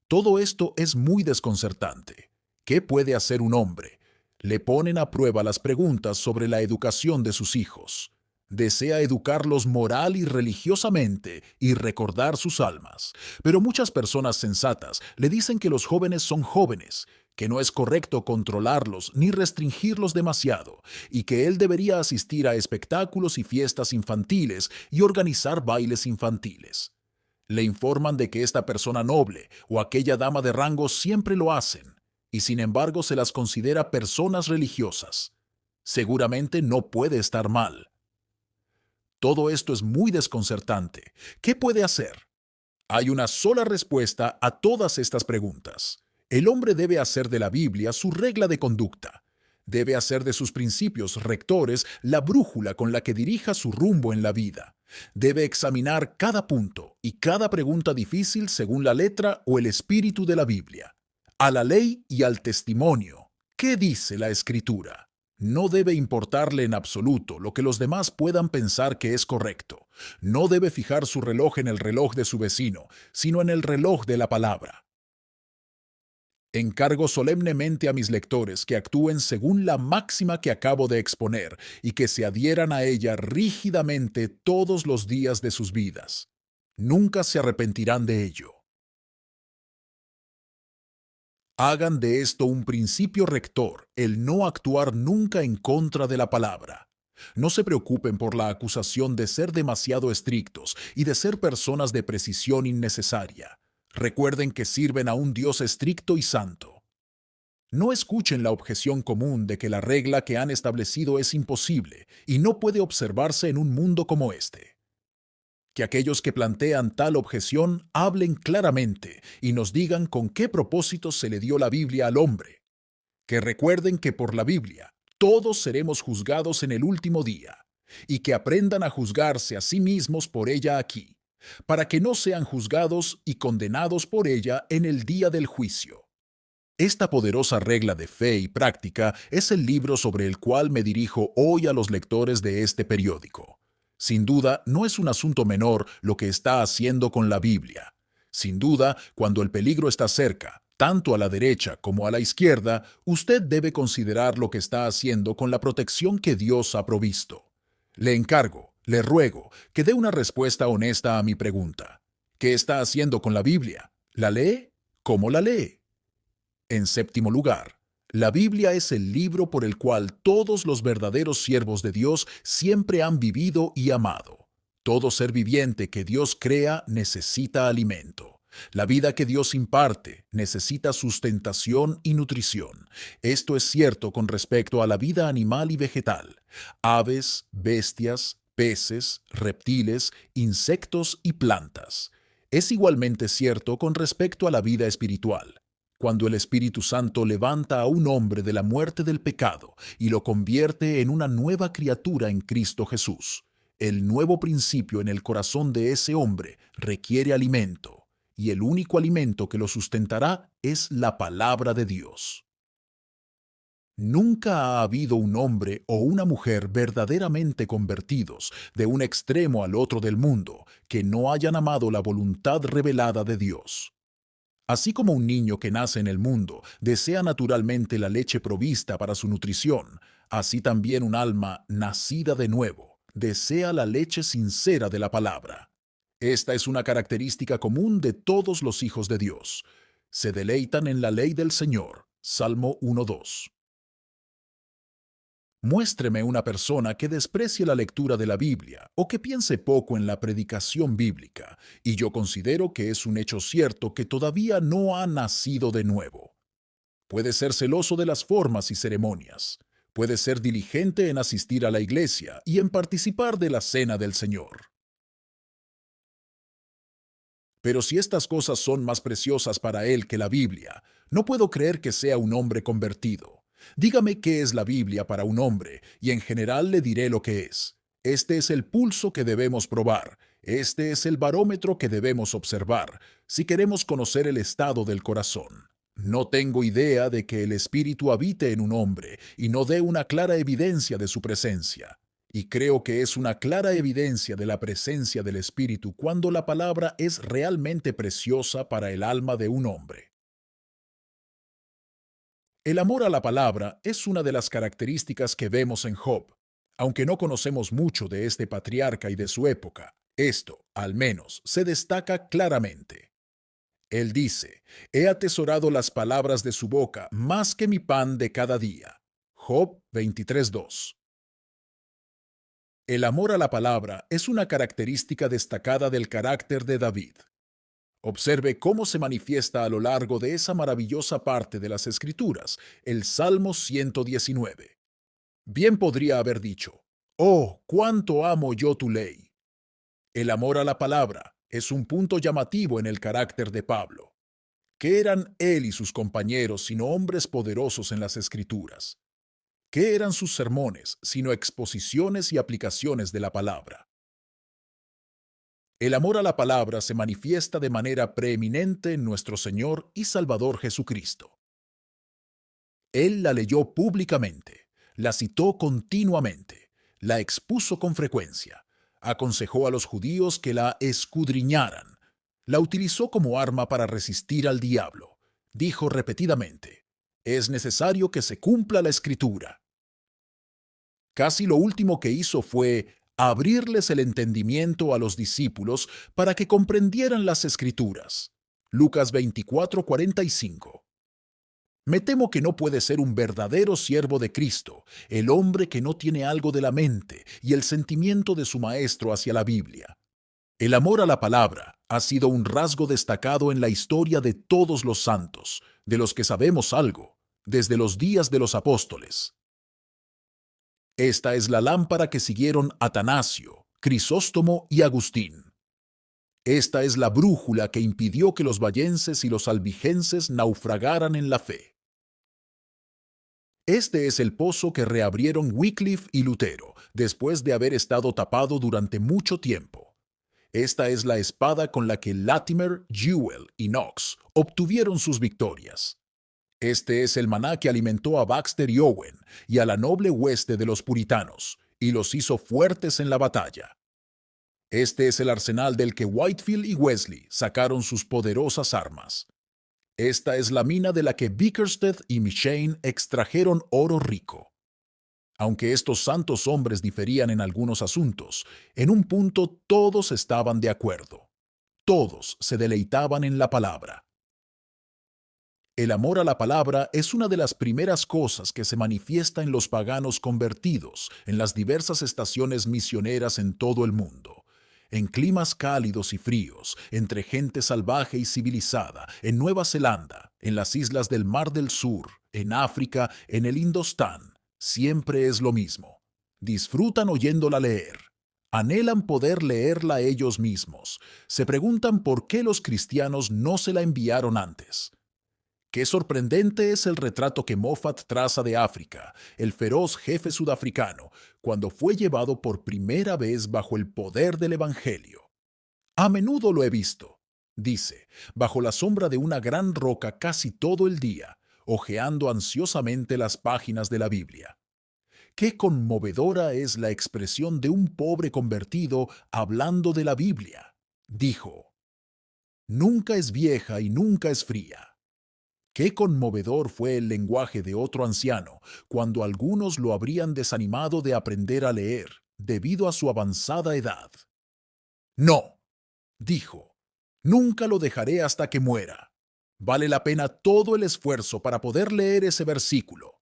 Todo esto es muy desconcertante. ¿Qué puede hacer un hombre? Le ponen a prueba las preguntas sobre la educación de sus hijos. Desea educarlos moral y religiosamente y recordar sus almas. Pero muchas personas sensatas le dicen que los jóvenes son jóvenes, que no es correcto controlarlos ni restringirlos demasiado, y que él debería asistir a espectáculos y fiestas infantiles y organizar bailes infantiles. Le informan de que esta persona noble o aquella dama de rango siempre lo hacen, y sin embargo se las considera personas religiosas. Seguramente no puede estar mal. Todo esto es muy desconcertante. ¿Qué puede hacer? Hay una sola respuesta a todas estas preguntas. El hombre debe hacer de la Biblia su regla de conducta. Debe hacer de sus principios rectores la brújula con la que dirija su rumbo en la vida. Debe examinar cada punto y cada pregunta difícil según la letra o el espíritu de la Biblia. A la ley y al testimonio. ¿Qué dice la Escritura? No debe importarle en absoluto lo que los demás puedan pensar que es correcto. No debe fijar su reloj en el reloj de su vecino, sino en el reloj de la palabra. Encargo solemnemente a mis lectores que actúen según la máxima que acabo de exponer y que se adhieran a ella rígidamente todos los días de sus vidas. Nunca se arrepentirán de ello. Hagan de esto un principio rector, el no actuar nunca en contra de la palabra. No se preocupen por la acusación de ser demasiado estrictos y de ser personas de precisión innecesaria. Recuerden que sirven a un Dios estricto y santo. No escuchen la objeción común de que la regla que han establecido es imposible y no puede observarse en un mundo como este. Que aquellos que plantean tal objeción hablen claramente y nos digan con qué propósito se le dio la Biblia al hombre. Que recuerden que por la Biblia todos seremos juzgados en el último día, y que aprendan a juzgarse a sí mismos por ella aquí. para que no sean juzgados y condenados por ella en el día del juicio. Esta poderosa regla de fe y práctica es el libro sobre el cual me dirijo hoy a los lectores de este periódico. Sin duda, no es un asunto menor lo que está haciendo con la Biblia. Sin duda, cuando el peligro está cerca, tanto a la derecha como a la izquierda, usted debe considerar lo que está haciendo con la protección que Dios ha provisto. Le encargo, le ruego, que dé una respuesta honesta a mi pregunta. ¿Qué está haciendo con la Biblia? ¿La lee? ¿Cómo la lee? En séptimo lugar, la Biblia es el libro por el cual todos los verdaderos siervos de Dios siempre han vivido y amado. Todo ser viviente que Dios crea necesita alimento. La vida que Dios imparte necesita sustentación y nutrición. Esto es cierto con respecto a la vida animal y vegetal. Aves, bestias, peces, reptiles, insectos y plantas. Es igualmente cierto con respecto a la vida espiritual. Cuando el Espíritu Santo levanta a un hombre de la muerte del pecado y lo convierte en una nueva criatura en Cristo Jesús, el nuevo principio en el corazón de ese hombre requiere alimento, y el único alimento que lo sustentará es la palabra de Dios. Nunca ha habido un hombre o una mujer verdaderamente convertidos de un extremo al otro del mundo que no hayan amado la voluntad revelada de Dios. Así como un niño que nace en el mundo desea naturalmente la leche provista para su nutrición, así también un alma nacida de nuevo desea la leche sincera de la palabra. Esta es una característica común de todos los hijos de Dios. Se deleitan en la ley del Señor. Salmo 1:2. Muéstreme una persona que desprecie la lectura de la Biblia o que piense poco en la predicación bíblica, y yo considero que es un hecho cierto que todavía no ha nacido de nuevo. Puede ser celoso de las formas y ceremonias. Puede ser diligente en asistir a la iglesia y en participar de la cena del Señor. Pero si estas cosas son más preciosas para él que la Biblia, no puedo creer que sea un hombre convertido. Dígame qué es la Biblia para un hombre, y en general le diré lo que es. Este es el pulso que debemos probar. Este es el barómetro que debemos observar, si queremos conocer el estado del corazón. No tengo idea de que el Espíritu habite en un hombre y no dé una clara evidencia de su presencia. Y creo que es una clara evidencia de la presencia del Espíritu cuando la palabra es realmente preciosa para el alma de un hombre. El amor a la palabra es una de las características que vemos en Job. Aunque no conocemos mucho de este patriarca y de su época, esto, al menos, se destaca claramente. Él dice, he atesorado las palabras de su boca más que mi pan de cada día. Job 23:2. El amor a la palabra es una característica destacada del carácter de David. Observe cómo se manifiesta a lo largo de esa maravillosa parte de las Escrituras, el Salmo 119. Bien podría haber dicho, «Oh, cuánto amo yo tu ley». El amor a la palabra es un punto llamativo en el carácter de Pablo. ¿Qué eran él y sus compañeros sino hombres poderosos en las Escrituras? ¿Qué eran sus sermones sino exposiciones y aplicaciones de la palabra? El amor a la palabra se manifiesta de manera preeminente en nuestro Señor y Salvador Jesucristo. Él la leyó públicamente, la citó continuamente, la expuso con frecuencia, aconsejó a los judíos que la escudriñaran, la utilizó como arma para resistir al diablo. Dijo repetidamente, es necesario que se cumpla la Escritura. Casi lo último que hizo fue abrirles el entendimiento a los discípulos para que comprendieran las Escrituras. Lucas 24:45. Me temo que no puede ser un verdadero siervo de Cristo, el hombre que no tiene algo de la mente y el sentimiento de su maestro hacia la Biblia. El amor a la palabra ha sido un rasgo destacado en la historia de todos los santos, de los que sabemos algo, desde los días de los apóstoles. Esta es la lámpara que siguieron Atanasio, Crisóstomo y Agustín. Esta es la brújula que impidió que los vallenses y los albigenses naufragaran en la fe. Este es el pozo que reabrieron Wycliffe y Lutero, después de haber estado tapado durante mucho tiempo. Esta es la espada con la que Latimer, Jewell y Knox obtuvieron sus victorias. Este es el maná que alimentó a Baxter y Owen y a la noble hueste de los puritanos, y los hizo fuertes en la batalla. Este es el arsenal del que Whitefield y Wesley sacaron sus poderosas armas. Esta es la mina de la que Bickersteth y M'Cheyne extrajeron oro rico. Aunque estos santos hombres diferían en algunos asuntos, en un punto todos estaban de acuerdo. Todos se deleitaban en la palabra. El amor a la palabra es una de las primeras cosas que se manifiesta en los paganos convertidos en las diversas estaciones misioneras en todo el mundo. En climas cálidos y fríos, entre gente salvaje y civilizada, en Nueva Zelanda, en las islas del Mar del Sur, en África, en el Indostán, siempre es lo mismo. Disfrutan oyéndola leer. Anhelan poder leerla ellos mismos. Se preguntan por qué los cristianos no se la enviaron antes. Qué sorprendente es el retrato que Moffat traza de África, el feroz jefe sudafricano, cuando fue llevado por primera vez bajo el poder del Evangelio. A menudo lo he visto, dice, bajo la sombra de una gran roca casi todo el día, hojeando ansiosamente las páginas de la Biblia. Qué conmovedora es la expresión de un pobre convertido hablando de la Biblia. Dijo, nunca es vieja y nunca es fría. Qué conmovedor fue el lenguaje de otro anciano cuando algunos lo habrían desanimado de aprender a leer debido a su avanzada edad. No, dijo, nunca lo dejaré hasta que muera. Vale la pena todo el esfuerzo para poder leer ese versículo.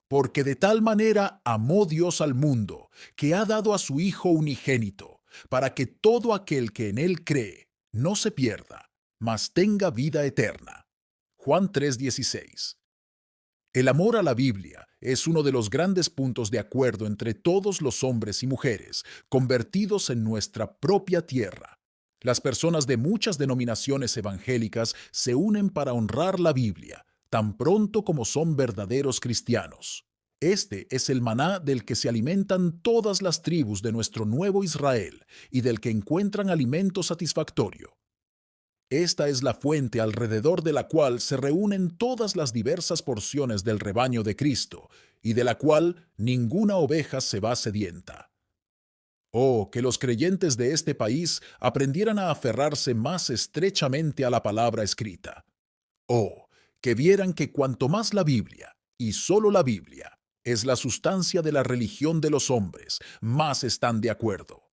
Porque de tal manera amó Dios al mundo, que ha dado a su Hijo unigénito, para que todo aquel que en él cree no se pierda, mas tenga vida eterna. Juan 3:16. El amor a la Biblia es uno de los grandes puntos de acuerdo entre todos los hombres y mujeres convertidos en nuestra propia tierra. Las personas de muchas denominaciones evangélicas se unen para honrar la Biblia, tan pronto como son verdaderos cristianos. Este es el maná del que se alimentan todas las tribus de nuestro nuevo Israel y del que encuentran alimento satisfactorio. Esta es la fuente alrededor de la cual se reúnen todas las diversas porciones del rebaño de Cristo, y de la cual ninguna oveja se va sedienta. Oh, que los creyentes de este país aprendieran a aferrarse más estrechamente a la palabra escrita. Oh, que vieran que cuanto más la Biblia, y solo la Biblia, es la sustancia de la religión de los hombres, más están de acuerdo.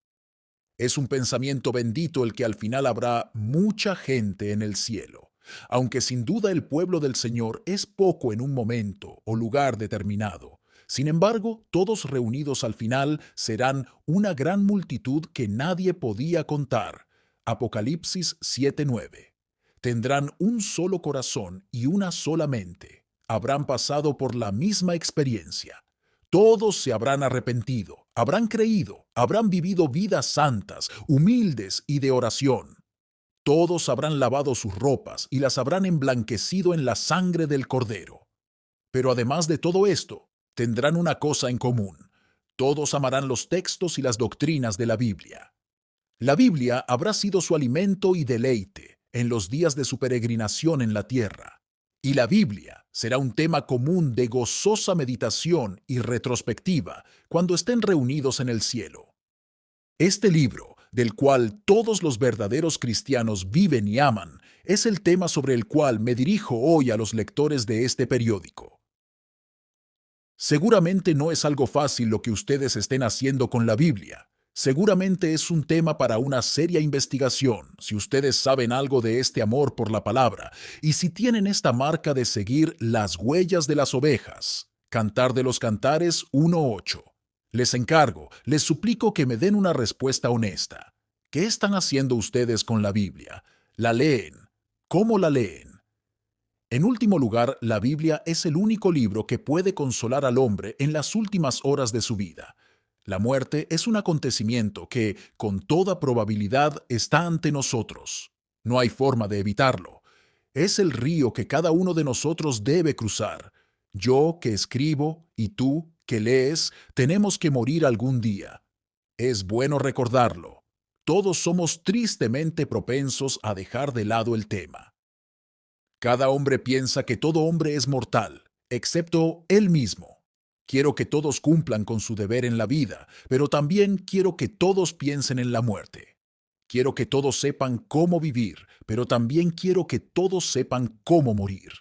Es un pensamiento bendito el que al final habrá mucha gente en el cielo, aunque sin duda el pueblo del Señor es poco en un momento o lugar determinado. Sin embargo, todos reunidos al final serán una gran multitud que nadie podía contar. Apocalipsis 7:9. Tendrán un solo corazón y una sola mente. Habrán pasado por la misma experiencia. Todos se habrán arrepentido, habrán creído, habrán vivido vidas santas, humildes y de oración. Todos habrán lavado sus ropas y las habrán emblanquecido en la sangre del Cordero. Pero además de todo esto, tendrán una cosa en común. Todos amarán los textos y las doctrinas de la Biblia. La Biblia habrá sido su alimento y deleite en los días de su peregrinación en la tierra. Y la Biblia será un tema común de gozosa meditación y retrospectiva cuando estén reunidos en el cielo. Este libro, del cual todos los verdaderos cristianos viven y aman, es el tema sobre el cual me dirijo hoy a los lectores de este periódico. Seguramente no es algo fácil lo que ustedes estén haciendo con la Biblia. Seguramente es un tema para una seria investigación, si ustedes saben algo de este amor por la palabra, y si tienen esta marca de seguir las huellas de las ovejas. Cantar de los Cantares 1:8. Les encargo, les suplico que me den una respuesta honesta. ¿Qué están haciendo ustedes con la Biblia? ¿La leen? ¿Cómo la leen? En último lugar, la Biblia es el único libro que puede consolar al hombre en las últimas horas de su vida. La muerte es un acontecimiento que, con toda probabilidad, está ante nosotros. No hay forma de evitarlo. Es el río que cada uno de nosotros debe cruzar. Yo que escribo y tú que lees, tenemos que morir algún día. Es bueno recordarlo. todos somos tristemente propensos a dejar de lado el tema. Cada hombre piensa que todo hombre es mortal, excepto él mismo. Quiero que todos cumplan con su deber en la vida, pero también quiero que todos piensen en la muerte. Quiero que todos sepan cómo vivir, pero también quiero que todos sepan cómo morir.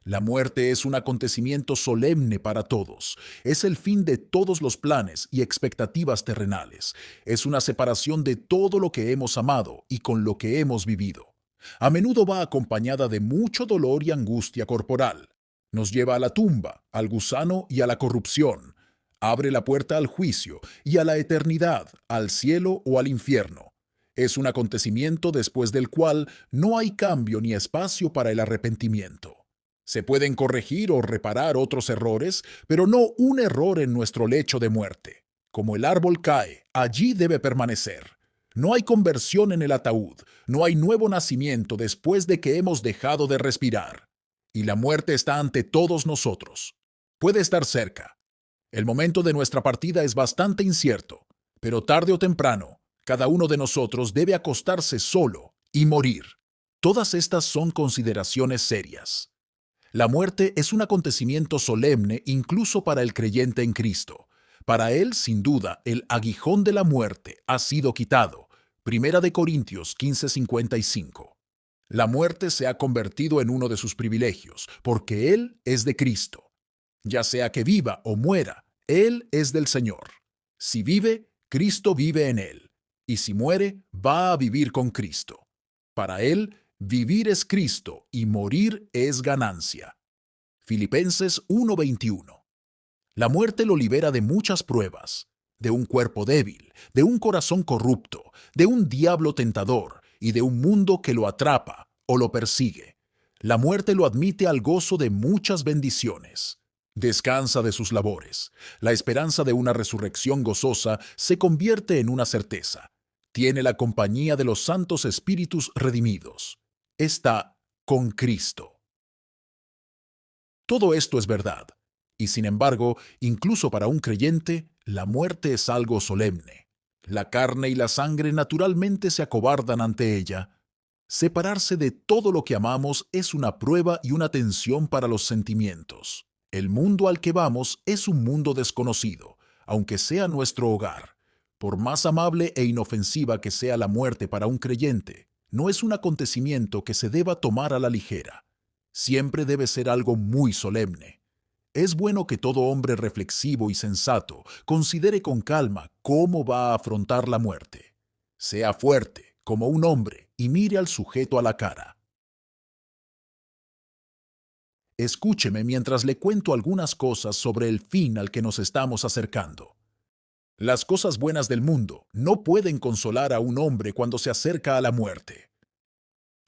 La muerte es un acontecimiento solemne para todos. Es el fin de todos los planes y expectativas terrenales. Es una separación de todo lo que hemos amado y con lo que hemos vivido. A menudo va acompañada de mucho dolor y angustia corporal. Nos lleva a la tumba, al gusano y a la corrupción. Abre la puerta al juicio y a la eternidad, al cielo o al infierno. Es un acontecimiento después del cual no hay cambio ni espacio para el arrepentimiento. Se pueden corregir o reparar otros errores, pero no un error en nuestro lecho de muerte. Como el árbol cae, allí debe permanecer. No hay conversión en el ataúd, no hay nuevo nacimiento después de que hemos dejado de respirar. Y la muerte está ante todos nosotros. Puede estar cerca. El momento de nuestra partida es bastante incierto, pero tarde o temprano, cada uno de nosotros debe acostarse solo y morir. Todas estas son consideraciones serias. La muerte es un acontecimiento solemne incluso para el creyente en Cristo. Para él, sin duda, el aguijón de la muerte ha sido quitado. Primera de Corintios 15:55. La muerte se ha convertido en uno de sus privilegios, porque él es de Cristo. Ya sea que viva o muera, él es del Señor. Si vive, Cristo vive en él. Y si muere, va a vivir con Cristo. Para él, vivir es Cristo y morir es ganancia. Filipenses 1:21. La muerte lo libera de muchas pruebas, de un cuerpo débil, de un corazón corrupto, de un diablo tentador y de un mundo que lo atrapa o lo persigue. La muerte lo admite al gozo de muchas bendiciones. Descansa de sus labores. La esperanza de una resurrección gozosa se convierte en una certeza. Tiene la compañía de los santos espíritus redimidos. Está con Cristo. Todo esto es verdad, y sin embargo, incluso para un creyente, la muerte es algo solemne. La carne y la sangre naturalmente se acobardan ante ella. Separarse de todo lo que amamos es una prueba y una tensión para los sentimientos. El mundo al que vamos es un mundo desconocido, aunque sea nuestro hogar. Por más amable e inofensiva que sea la muerte para un creyente, no es un acontecimiento que se deba tomar a la ligera. Siempre debe ser algo muy solemne. Es bueno que todo hombre reflexivo y sensato considere con calma cómo va a afrontar la muerte. Sea fuerte, como un hombre, y mire al sujeto a la cara. Escúcheme mientras le cuento algunas cosas sobre el fin al que nos estamos acercando. Las cosas buenas del mundo no pueden consolar a un hombre cuando se acerca a la muerte.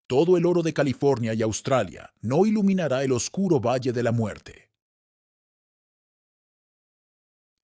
Todo el oro de California y Australia no iluminará el oscuro valle de la muerte.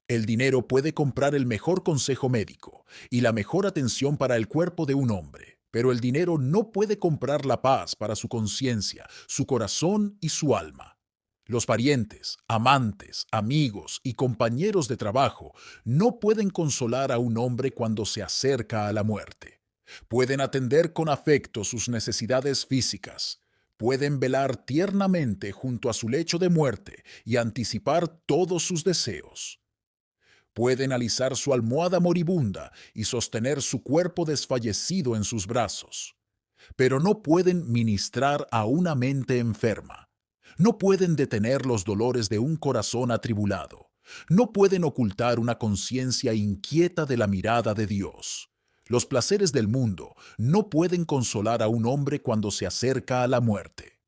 El dinero puede comprar el mejor consejo médico y la mejor atención para el cuerpo de un hombre, pero el dinero no puede comprar la paz para su conciencia, su corazón y su alma. Los parientes, amantes, amigos y compañeros de trabajo no pueden consolar a un hombre cuando se acerca a la muerte. Pueden atender con afecto sus necesidades físicas. Pueden velar tiernamente junto a su lecho de muerte y anticipar todos sus deseos. Pueden alisar su almohada moribunda y sostener su cuerpo desfallecido en sus brazos. Pero no pueden ministrar a una mente enferma. No pueden detener los dolores de un corazón atribulado. No pueden ocultar una conciencia inquieta de la mirada de Dios. Los placeres del mundo no pueden consolar a un hombre cuando se acerca a la muerte.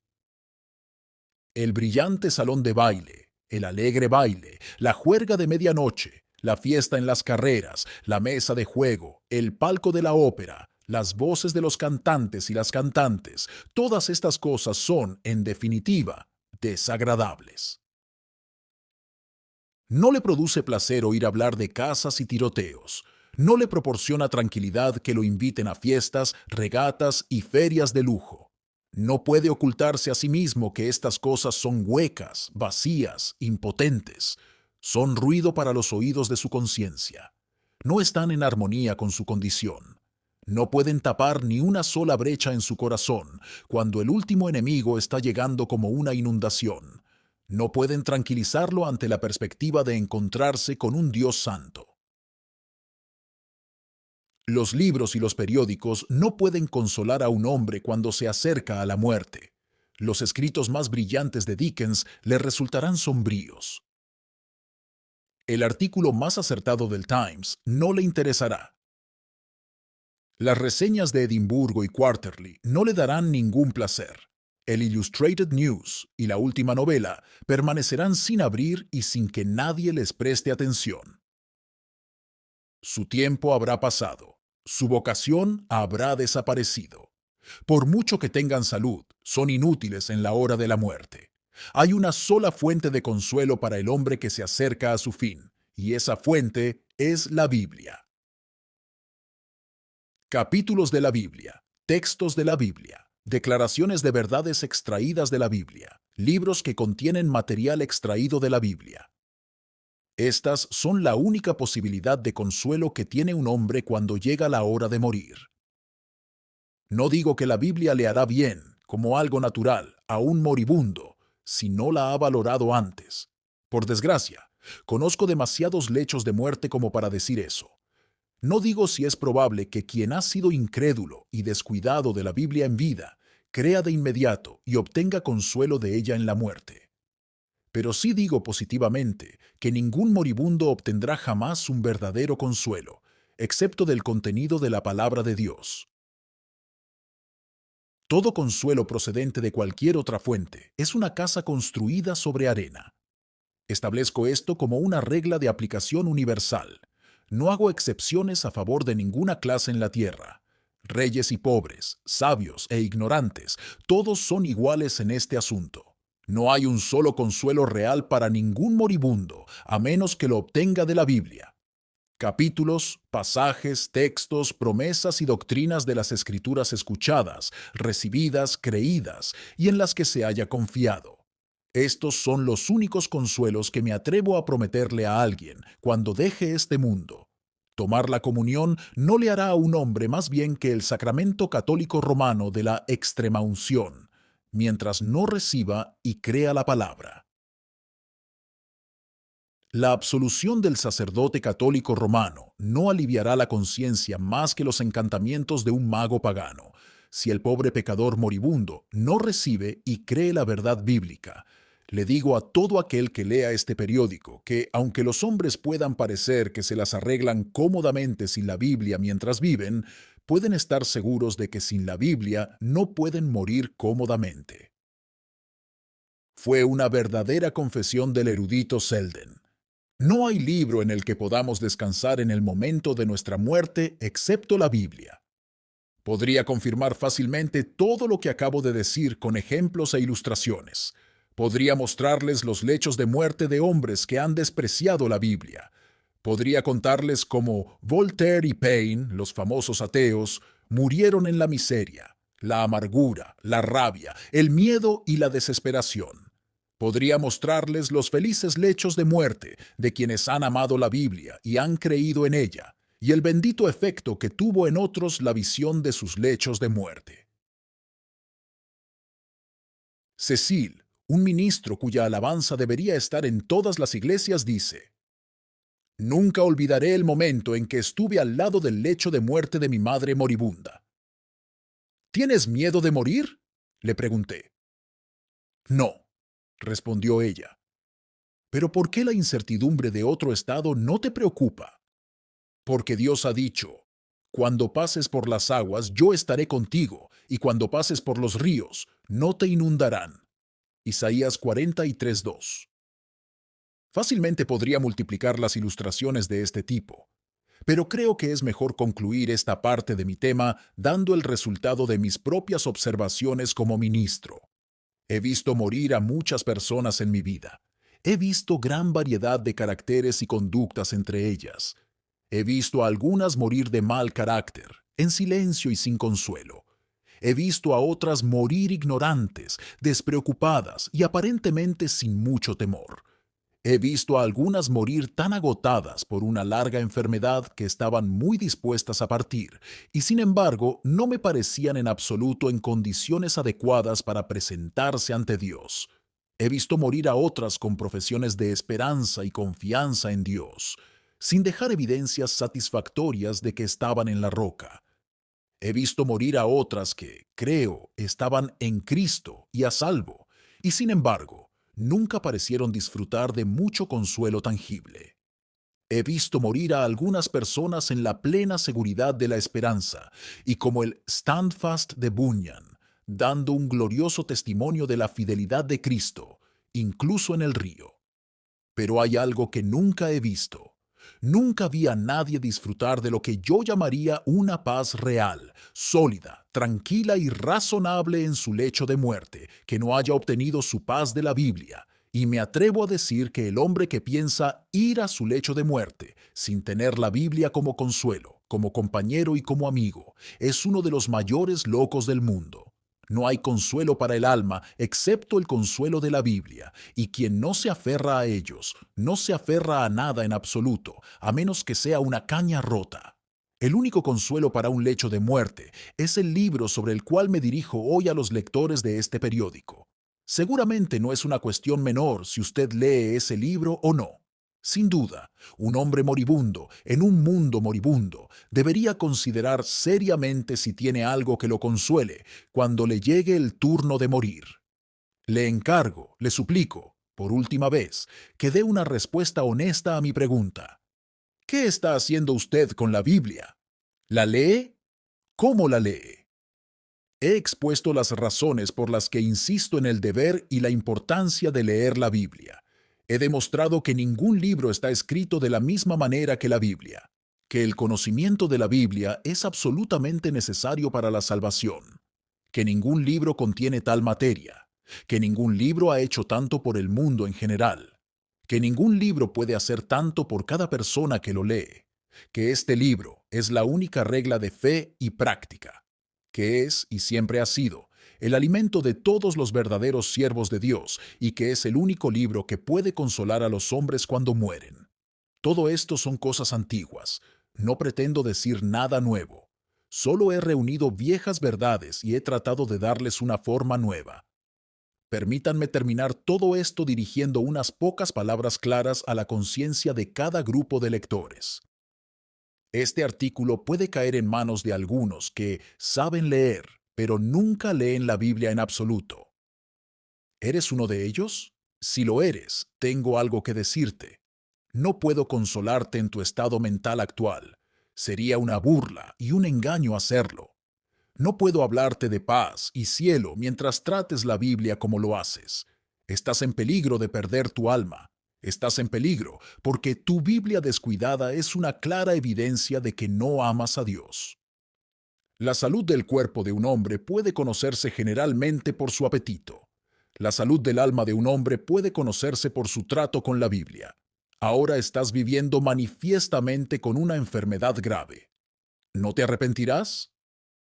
El brillante salón de baile, el alegre baile, la juerga de medianoche, la fiesta en las carreras, la mesa de juego, el palco de la ópera, las voces de los cantantes y las cantantes, todas estas cosas son, en definitiva, desagradables. No le produce placer oír hablar de casas y tiroteos. No le proporciona tranquilidad que lo inviten a fiestas, regatas y ferias de lujo. No puede ocultarse a sí mismo que estas cosas son huecas, vacías, impotentes. Son ruido para los oídos de su conciencia. No están en armonía con su condición. No pueden tapar ni una sola brecha en su corazón cuando el último enemigo está llegando como una inundación. No pueden tranquilizarlo ante la perspectiva de encontrarse con un Dios santo. Los libros y los periódicos no pueden consolar a un hombre cuando se acerca a la muerte. Los escritos más brillantes de Dickens le resultarán sombríos. El artículo más acertado del Times no le interesará. Las reseñas de Edimburgo y Quarterly no le darán ningún placer. El Illustrated News y la última novela permanecerán sin abrir y sin que nadie les preste atención. Su tiempo habrá pasado. Su vocación habrá desaparecido. Por mucho que tengan salud, son inútiles en la hora de la muerte. Hay una sola fuente de consuelo para el hombre que se acerca a su fin, y esa fuente es la Biblia. Capítulos de la Biblia, textos de la Biblia, declaraciones de verdades extraídas de la Biblia, libros que contienen material extraído de la Biblia. Estas son la única posibilidad de consuelo que tiene un hombre cuando llega la hora de morir. No digo que la Biblia le hará bien, como algo natural, a un moribundo, si no la ha valorado antes. Por desgracia, conozco demasiados lechos de muerte como para decir eso. No digo si es probable que quien ha sido incrédulo y descuidado de la Biblia en vida, crea de inmediato y obtenga consuelo de ella en la muerte. Pero sí digo positivamente que ningún moribundo obtendrá jamás un verdadero consuelo, excepto del contenido de la palabra de Dios. Todo consuelo procedente de cualquier otra fuente es una casa construida sobre arena. Establezco esto como una regla de aplicación universal. No hago excepciones a favor de ninguna clase en la tierra. Reyes y pobres, sabios e ignorantes, todos son iguales en este asunto. No hay un solo consuelo real para ningún moribundo, a menos que lo obtenga de la Biblia. Capítulos, pasajes, textos, promesas y doctrinas de las Escrituras escuchadas, recibidas, creídas y en las que se haya confiado. Estos son los únicos consuelos que me atrevo a prometerle a alguien cuando deje este mundo. Tomar la comunión no le hará a un hombre más bien que el sacramento católico romano de la extremaunción, mientras no reciba y crea la palabra. La absolución del sacerdote católico romano no aliviará la conciencia más que los encantamientos de un mago pagano, si el pobre pecador moribundo no recibe y cree la verdad bíblica. Le digo a todo aquel que lea este periódico que, aunque los hombres puedan parecer que se las arreglan cómodamente sin la Biblia mientras viven, pueden estar seguros de que sin la Biblia no pueden morir cómodamente. Fue una verdadera confesión del erudito Selden. No hay libro en el que podamos descansar en el momento de nuestra muerte excepto la Biblia. Podría confirmar fácilmente todo lo que acabo de decir con ejemplos e ilustraciones. Podría mostrarles los lechos de muerte de hombres que han despreciado la Biblia. Podría contarles cómo Voltaire y Paine, los famosos ateos, murieron en la miseria, la amargura, la rabia, el miedo y la desesperación. Podría mostrarles los felices lechos de muerte de quienes han amado la Biblia y han creído en ella, y el bendito efecto que tuvo en otros la visión de sus lechos de muerte. Cecil, un ministro cuya alabanza debería estar en todas las iglesias, dice: «Nunca olvidaré el momento en que estuve al lado del lecho de muerte de mi madre moribunda». «¿Tienes miedo de morir?», le pregunté. «No», respondió ella. «¿Pero por qué la incertidumbre de otro estado no te preocupa?». «Porque Dios ha dicho: cuando pases por las aguas, yo estaré contigo, y cuando pases por los ríos, no te inundarán». Isaías 43:2. Fácilmente podría multiplicar las ilustraciones de este tipo, pero creo que es mejor concluir esta parte de mi tema dando el resultado de mis propias observaciones como ministro. He visto morir a muchas personas en mi vida. He visto gran variedad de caracteres y conductas entre ellas. He visto a algunas morir de mal carácter, en silencio y sin consuelo. He visto a otras morir ignorantes, despreocupadas y aparentemente sin mucho temor. He visto a algunas morir tan agotadas por una larga enfermedad que estaban muy dispuestas a partir, y sin embargo no me parecían en absoluto en condiciones adecuadas para presentarse ante Dios. He visto morir a otras con profesiones de esperanza y confianza en Dios, sin dejar evidencias satisfactorias de que estaban en la roca. He visto morir a otras que, creo, estaban en Cristo y a salvo, y sin embargo, nunca parecieron disfrutar de mucho consuelo tangible. He visto morir a algunas personas en la plena seguridad de la esperanza, y como el Standfast de Bunyan, dando un glorioso testimonio de la fidelidad de Cristo, incluso en el río. Pero hay algo que nunca he visto. Nunca vi a nadie disfrutar de lo que yo llamaría una paz real, sólida, tranquila y razonable en su lecho de muerte, que no haya obtenido su paz de la Biblia. Y me atrevo a decir que el hombre que piensa ir a su lecho de muerte, sin tener la Biblia como consuelo, como compañero y como amigo, es uno de los mayores locos del mundo. No hay consuelo para el alma excepto el consuelo de la Biblia, y quien no se aferra a ellos, no se aferra a nada en absoluto, a menos que sea una caña rota. El único consuelo para un lecho de muerte es el libro sobre el cual me dirijo hoy a los lectores de este periódico. Seguramente no es una cuestión menor si usted lee ese libro o no. Sin duda, un hombre moribundo, en un mundo moribundo, debería considerar seriamente si tiene algo que lo consuele cuando le llegue el turno de morir. Le encargo, le suplico, por última vez, que dé una respuesta honesta a mi pregunta. ¿Qué está haciendo usted con la Biblia? ¿La lee? ¿Cómo la lee? He expuesto las razones por las que insisto en el deber y la importancia de leer la Biblia. He demostrado que ningún libro está escrito de la misma manera que la Biblia, que el conocimiento de la Biblia es absolutamente necesario para la salvación, que ningún libro contiene tal materia, que ningún libro ha hecho tanto por el mundo en general, que ningún libro puede hacer tanto por cada persona que lo lee, que este libro es la única regla de fe y práctica, que es y siempre ha sido el alimento de todos los verdaderos siervos de Dios y que es el único libro que puede consolar a los hombres cuando mueren. Todo esto son cosas antiguas. No pretendo decir nada nuevo. Solo he reunido viejas verdades y he tratado de darles una forma nueva. Permítanme terminar todo esto dirigiendo unas pocas palabras claras a la conciencia de cada grupo de lectores. Este artículo puede caer en manos de algunos que saben leer, pero nunca leen la Biblia en absoluto. ¿Eres uno de ellos? Si lo eres, tengo algo que decirte. No puedo consolarte en tu estado mental actual. Sería una burla y un engaño hacerlo. No puedo hablarte de paz y cielo mientras trates la Biblia como lo haces. Estás en peligro de perder tu alma. Estás en peligro porque tu Biblia descuidada es una clara evidencia de que no amas a Dios. La salud del cuerpo de un hombre puede conocerse generalmente por su apetito. La salud del alma de un hombre puede conocerse por su trato con la Biblia. Ahora estás viviendo manifiestamente con una enfermedad grave. ¿No te arrepentirás?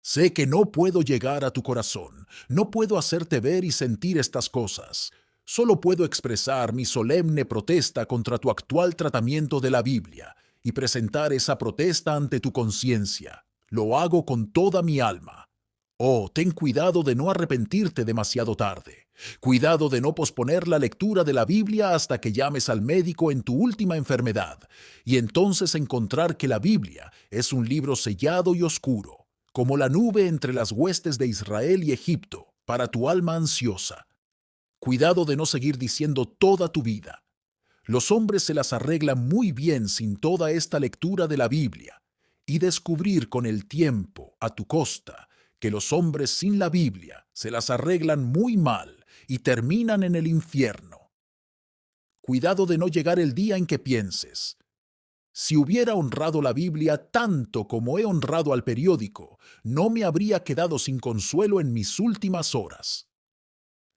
Sé que no puedo llegar a tu corazón, no puedo hacerte ver y sentir estas cosas. Solo puedo expresar mi solemne protesta contra tu actual tratamiento de la Biblia y presentar esa protesta ante tu conciencia. Lo hago con toda mi alma. Oh, ten cuidado de no arrepentirte demasiado tarde. Cuidado de no posponer la lectura de la Biblia hasta que llames al médico en tu última enfermedad, y entonces encontrar que la Biblia es un libro sellado y oscuro, como la nube entre las huestes de Israel y Egipto, para tu alma ansiosa. Cuidado de no seguir diciendo toda tu vida. Los hombres se las arreglan muy bien sin toda esta lectura de la Biblia, y descubrir con el tiempo, a tu costa, que los hombres sin la Biblia se las arreglan muy mal y terminan en el infierno. Cuidado de no llegar el día en que pienses: si hubiera honrado la Biblia tanto como he honrado al periódico, no me habría quedado sin consuelo en mis últimas horas.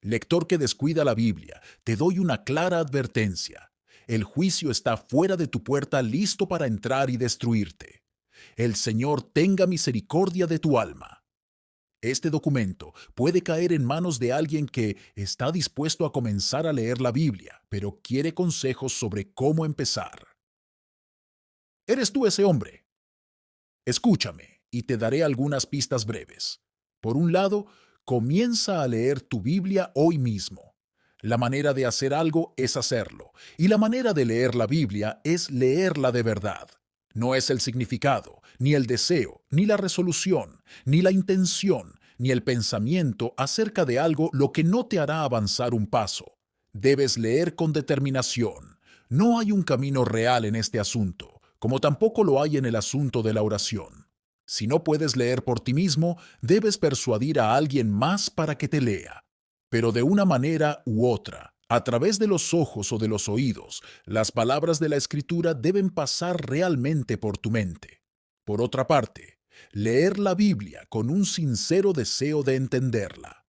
Lector que descuida la Biblia, te doy una clara advertencia. El juicio está fuera de tu puerta listo para entrar y destruirte. El Señor tenga misericordia de tu alma. Este documento puede caer en manos de alguien que está dispuesto a comenzar a leer la Biblia, pero quiere consejos sobre cómo empezar. ¿Eres tú ese hombre? Escúchame y te daré algunas pistas breves. Por un lado, comienza a leer tu Biblia hoy mismo. La manera de hacer algo es hacerlo, y la manera de leer la Biblia es leerla de verdad. No es el significado, ni el deseo, ni la resolución, ni la intención, ni el pensamiento acerca de algo lo que no te hará avanzar un paso. Debes leer con determinación. No hay un camino real en este asunto, como tampoco lo hay en el asunto de la oración. Si no puedes leer por ti mismo, debes persuadir a alguien más para que te lea. Pero de una manera u otra, a través de los ojos o de los oídos, las palabras de la Escritura deben pasar realmente por tu mente. Por otra parte, leer la Biblia con un sincero deseo de entenderla.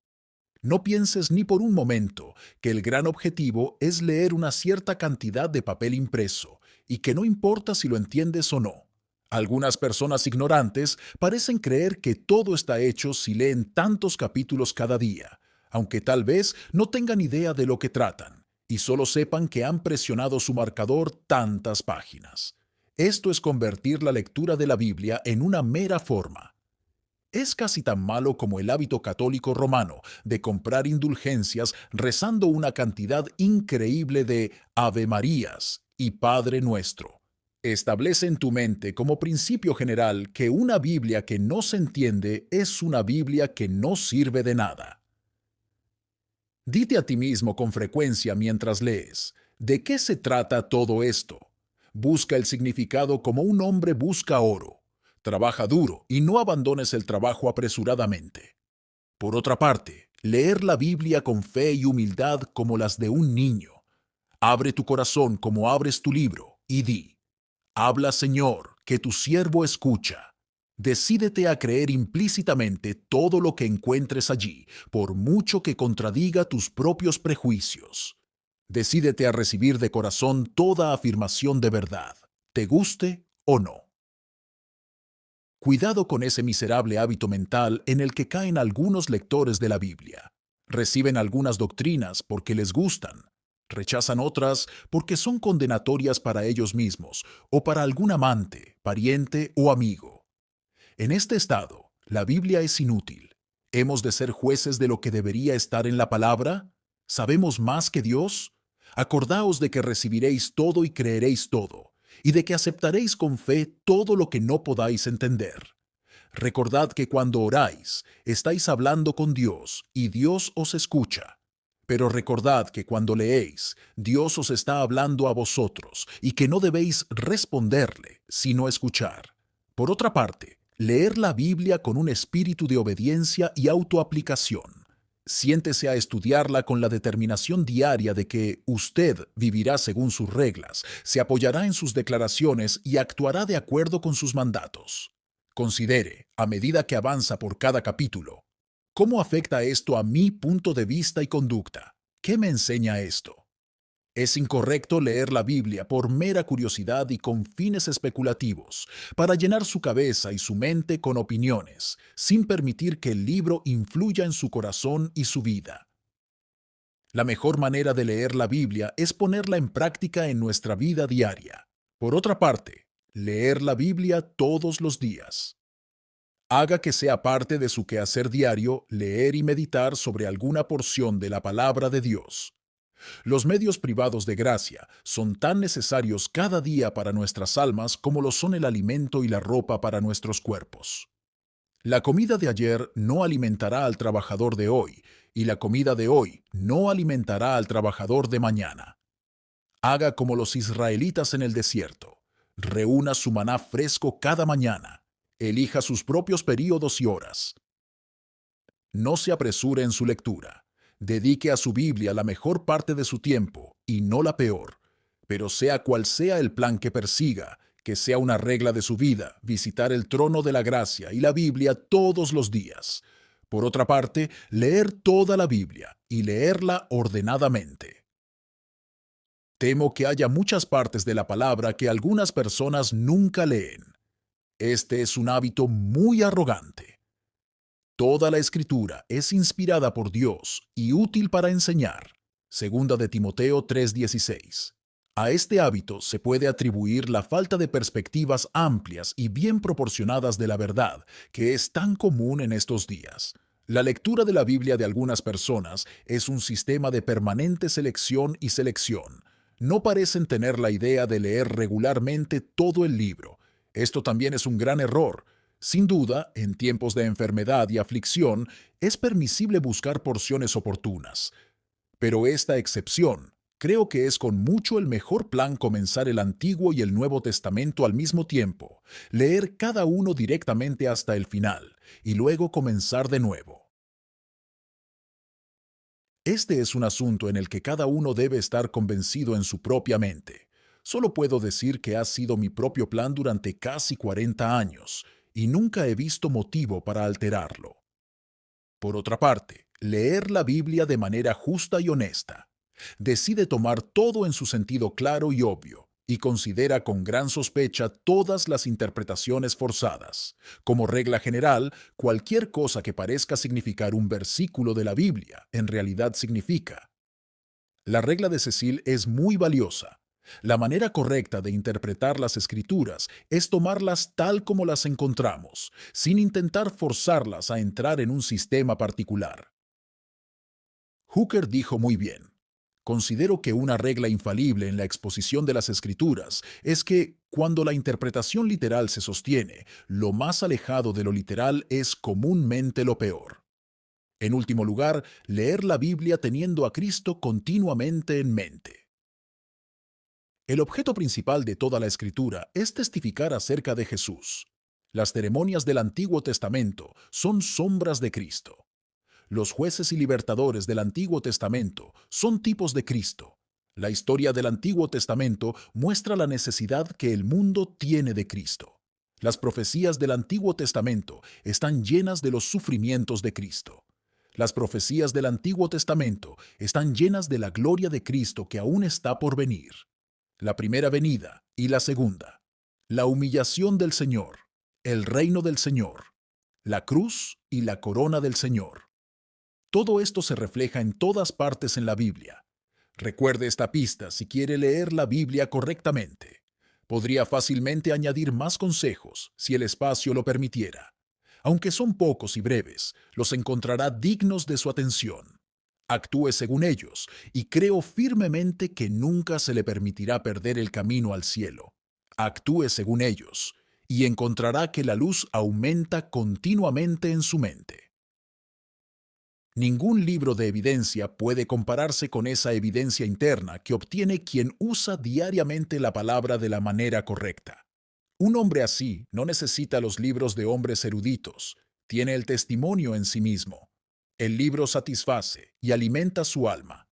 No pienses ni por un momento que el gran objetivo es leer una cierta cantidad de papel impreso y que no importa si lo entiendes o no. Algunas personas ignorantes parecen creer que todo está hecho si leen tantos capítulos cada día, aunque tal vez no tengan idea de lo que tratan y solo sepan que han presionado su marcador tantas páginas. Esto es convertir la lectura de la Biblia en una mera forma. Es casi tan malo como el hábito católico romano de comprar indulgencias rezando una cantidad increíble de Ave Marías y Padre Nuestro. Establece en tu mente como principio general que una Biblia que no se entiende es una Biblia que no sirve de nada. Dite a ti mismo con frecuencia mientras lees, ¿de qué se trata todo esto? Busca el significado como un hombre busca oro. Trabaja duro y no abandones el trabajo apresuradamente. Por otra parte, leer la Biblia con fe y humildad como las de un niño. Abre tu corazón como abres tu libro y di, habla Señor, que tu siervo escucha. Decídete a creer implícitamente todo lo que encuentres allí, por mucho que contradiga tus propios prejuicios. Decídete a recibir de corazón toda afirmación de verdad, te guste o no. Cuidado con ese miserable hábito mental en el que caen algunos lectores de la Biblia. Reciben algunas doctrinas porque les gustan, rechazan otras porque son condenatorias para ellos mismos o para algún amante, pariente o amigo. En este estado, la Biblia es inútil. ¿Hemos de ser jueces de lo que debería estar en la palabra? ¿Sabemos más que Dios? Acordaos de que recibiréis todo y creeréis todo, y de que aceptaréis con fe todo lo que no podáis entender. Recordad que cuando oráis, estáis hablando con Dios y Dios os escucha. Pero recordad que cuando leéis, Dios os está hablando a vosotros y que no debéis responderle, sino escuchar. Por otra parte, leer la Biblia con un espíritu de obediencia y autoaplicación. Siéntese a estudiarla con la determinación diaria de que usted vivirá según sus reglas, se apoyará en sus declaraciones y actuará de acuerdo con sus mandatos. Considere, a medida que avanza por cada capítulo, ¿cómo afecta esto a mi punto de vista y conducta? ¿Qué me enseña esto? Es incorrecto leer la Biblia por mera curiosidad y con fines especulativos, para llenar su cabeza y su mente con opiniones, sin permitir que el libro influya en su corazón y su vida. La mejor manera de leer la Biblia es ponerla en práctica en nuestra vida diaria. Por otra parte, leer la Biblia todos los días. Haga que sea parte de su quehacer diario leer y meditar sobre alguna porción de la palabra de Dios. Los medios privados de gracia son tan necesarios cada día para nuestras almas como lo son el alimento y la ropa para nuestros cuerpos. La comida de ayer no alimentará al trabajador de hoy, y la comida de hoy no alimentará al trabajador de mañana. Haga como los israelitas en el desierto. Reúna su maná fresco cada mañana. Elija sus propios períodos y horas. No se apresure en su lectura. Dedique a su Biblia la mejor parte de su tiempo y no la peor. Pero sea cual sea el plan que persiga, que sea una regla de su vida, visitar el trono de la gracia y la Biblia todos los días. Por otra parte, leer toda la Biblia y leerla ordenadamente. Temo que haya muchas partes de la palabra que algunas personas nunca leen. Este es un hábito muy arrogante. Toda la Escritura es inspirada por Dios y útil para enseñar. Segunda de Timoteo 3:16. A este hábito se puede atribuir la falta de perspectivas amplias y bien proporcionadas de la verdad, que es tan común en estos días. La lectura de la Biblia de algunas personas es un sistema de permanente selección y selección. No parecen tener la idea de leer regularmente todo el libro. Esto también es un gran error. Sin duda, en tiempos de enfermedad y aflicción, es permisible buscar porciones oportunas. Pero esta excepción, creo que es con mucho el mejor plan comenzar el Antiguo y el Nuevo Testamento al mismo tiempo, leer cada uno directamente hasta el final, y luego comenzar de nuevo. Este es un asunto en el que cada uno debe estar convencido en su propia mente. Solo puedo decir que ha sido mi propio plan durante casi 40 años, y nunca he visto motivo para alterarlo. Por otra parte, leer la Biblia de manera justa y honesta. Decide tomar todo en su sentido claro y obvio, y considera con gran sospecha todas las interpretaciones forzadas. Como regla general, cualquier cosa que parezca significar un versículo de la Biblia, en realidad significa. La regla de Cecil es muy valiosa. La manera correcta de interpretar las escrituras es tomarlas tal como las encontramos, sin intentar forzarlas a entrar en un sistema particular. Hooker dijo muy bien: considero que una regla infalible en la exposición de las escrituras es que, cuando la interpretación literal se sostiene, lo más alejado de lo literal es comúnmente lo peor. En último lugar, leer la Biblia teniendo a Cristo continuamente en mente. El objeto principal de toda la Escritura es testificar acerca de Jesús. Las ceremonias del Antiguo Testamento son sombras de Cristo. Los jueces y libertadores del Antiguo Testamento son tipos de Cristo. La historia del Antiguo Testamento muestra la necesidad que el mundo tiene de Cristo. Las profecías del Antiguo Testamento están llenas de los sufrimientos de Cristo. Las profecías del Antiguo Testamento están llenas de la gloria de Cristo que aún está por venir. La primera venida y la segunda. La humillación del Señor, el reino del Señor, la cruz y la corona del Señor. Todo esto se refleja en todas partes en la Biblia. Recuerde esta pista si quiere leer la Biblia correctamente. Podría fácilmente añadir más consejos si el espacio lo permitiera. Aunque son pocos y breves, los encontrará dignos de su atención. Actúe según ellos, y creo firmemente que nunca se le permitirá perder el camino al cielo. Actúe según ellos, y encontrará que la luz aumenta continuamente en su mente. Ningún libro de evidencia puede compararse con esa evidencia interna que obtiene quien usa diariamente la palabra de la manera correcta. Un hombre así no necesita los libros de hombres eruditos, tiene el testimonio en sí mismo. El libro satisface y alimenta su alma.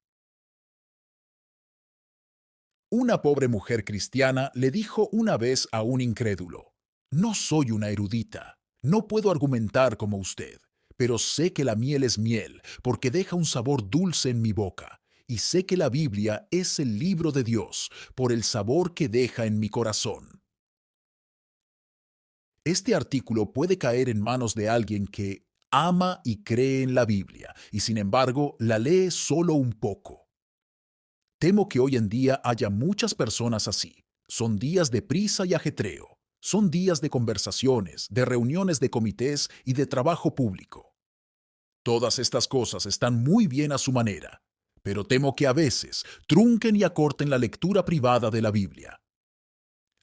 Una pobre mujer cristiana le dijo una vez a un incrédulo: "No soy una erudita, no puedo argumentar como usted, pero sé que la miel es miel porque deja un sabor dulce en mi boca, y sé que la Biblia es el libro de Dios por el sabor que deja en mi corazón". Este artículo puede caer en manos de alguien que ama y cree en la Biblia, y sin embargo la lee solo un poco. Temo que hoy en día haya muchas personas así. Son días de prisa y ajetreo. Son días de conversaciones, de reuniones de comités y de trabajo público. Todas estas cosas están muy bien a su manera, pero temo que a veces trunquen y acorten la lectura privada de la Biblia.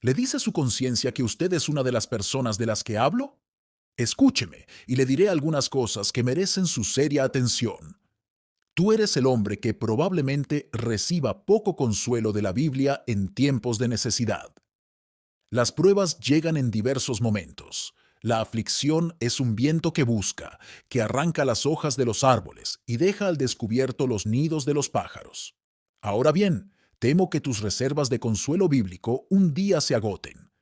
¿Le dice su conciencia que usted es una de las personas de las que hablo? Escúcheme y le diré algunas cosas que merecen su seria atención. Tú eres el hombre que probablemente reciba poco consuelo de la Biblia en tiempos de necesidad. Las pruebas llegan en diversos momentos. La aflicción es un viento que busca, que arranca las hojas de los árboles y deja al descubierto los nidos de los pájaros. Ahora bien, temo que tus reservas de consuelo bíblico un día se agoten.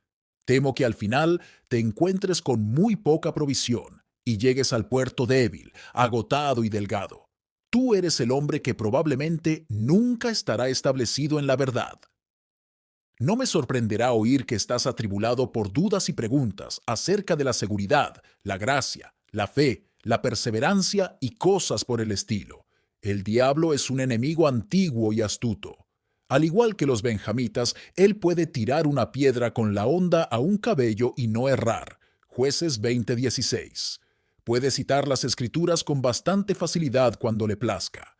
Temo que al final te encuentres con muy poca provisión y llegues al puerto débil, agotado y delgado. Tú eres el hombre que probablemente nunca estará establecido en la verdad. No me sorprenderá oír que estás atribulado por dudas y preguntas acerca de la seguridad, la gracia, la fe, la perseverancia y cosas por el estilo. El diablo es un enemigo antiguo y astuto. Al igual que los benjamitas, él puede tirar una piedra con la honda a un cabello y no errar. Jueces 20:16. Puede citar las escrituras con bastante facilidad cuando le plazca.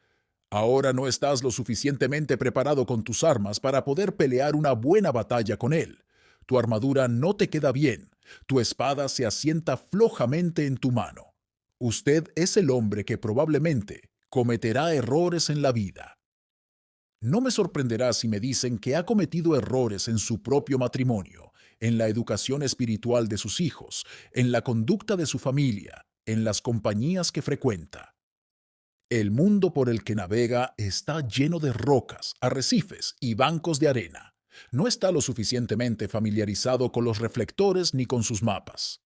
Ahora no estás lo suficientemente preparado con tus armas para poder pelear una buena batalla con él. Tu armadura no te queda bien. Tu espada se asienta flojamente en tu mano. Usted es el hombre que probablemente cometerá errores en la vida. No me sorprenderá si me dicen que ha cometido errores en su propio matrimonio, en la educación espiritual de sus hijos, en la conducta de su familia, en las compañías que frecuenta. El mundo por el que navega está lleno de rocas, arrecifes y bancos de arena. No está lo suficientemente familiarizado con los reflectores ni con sus mapas.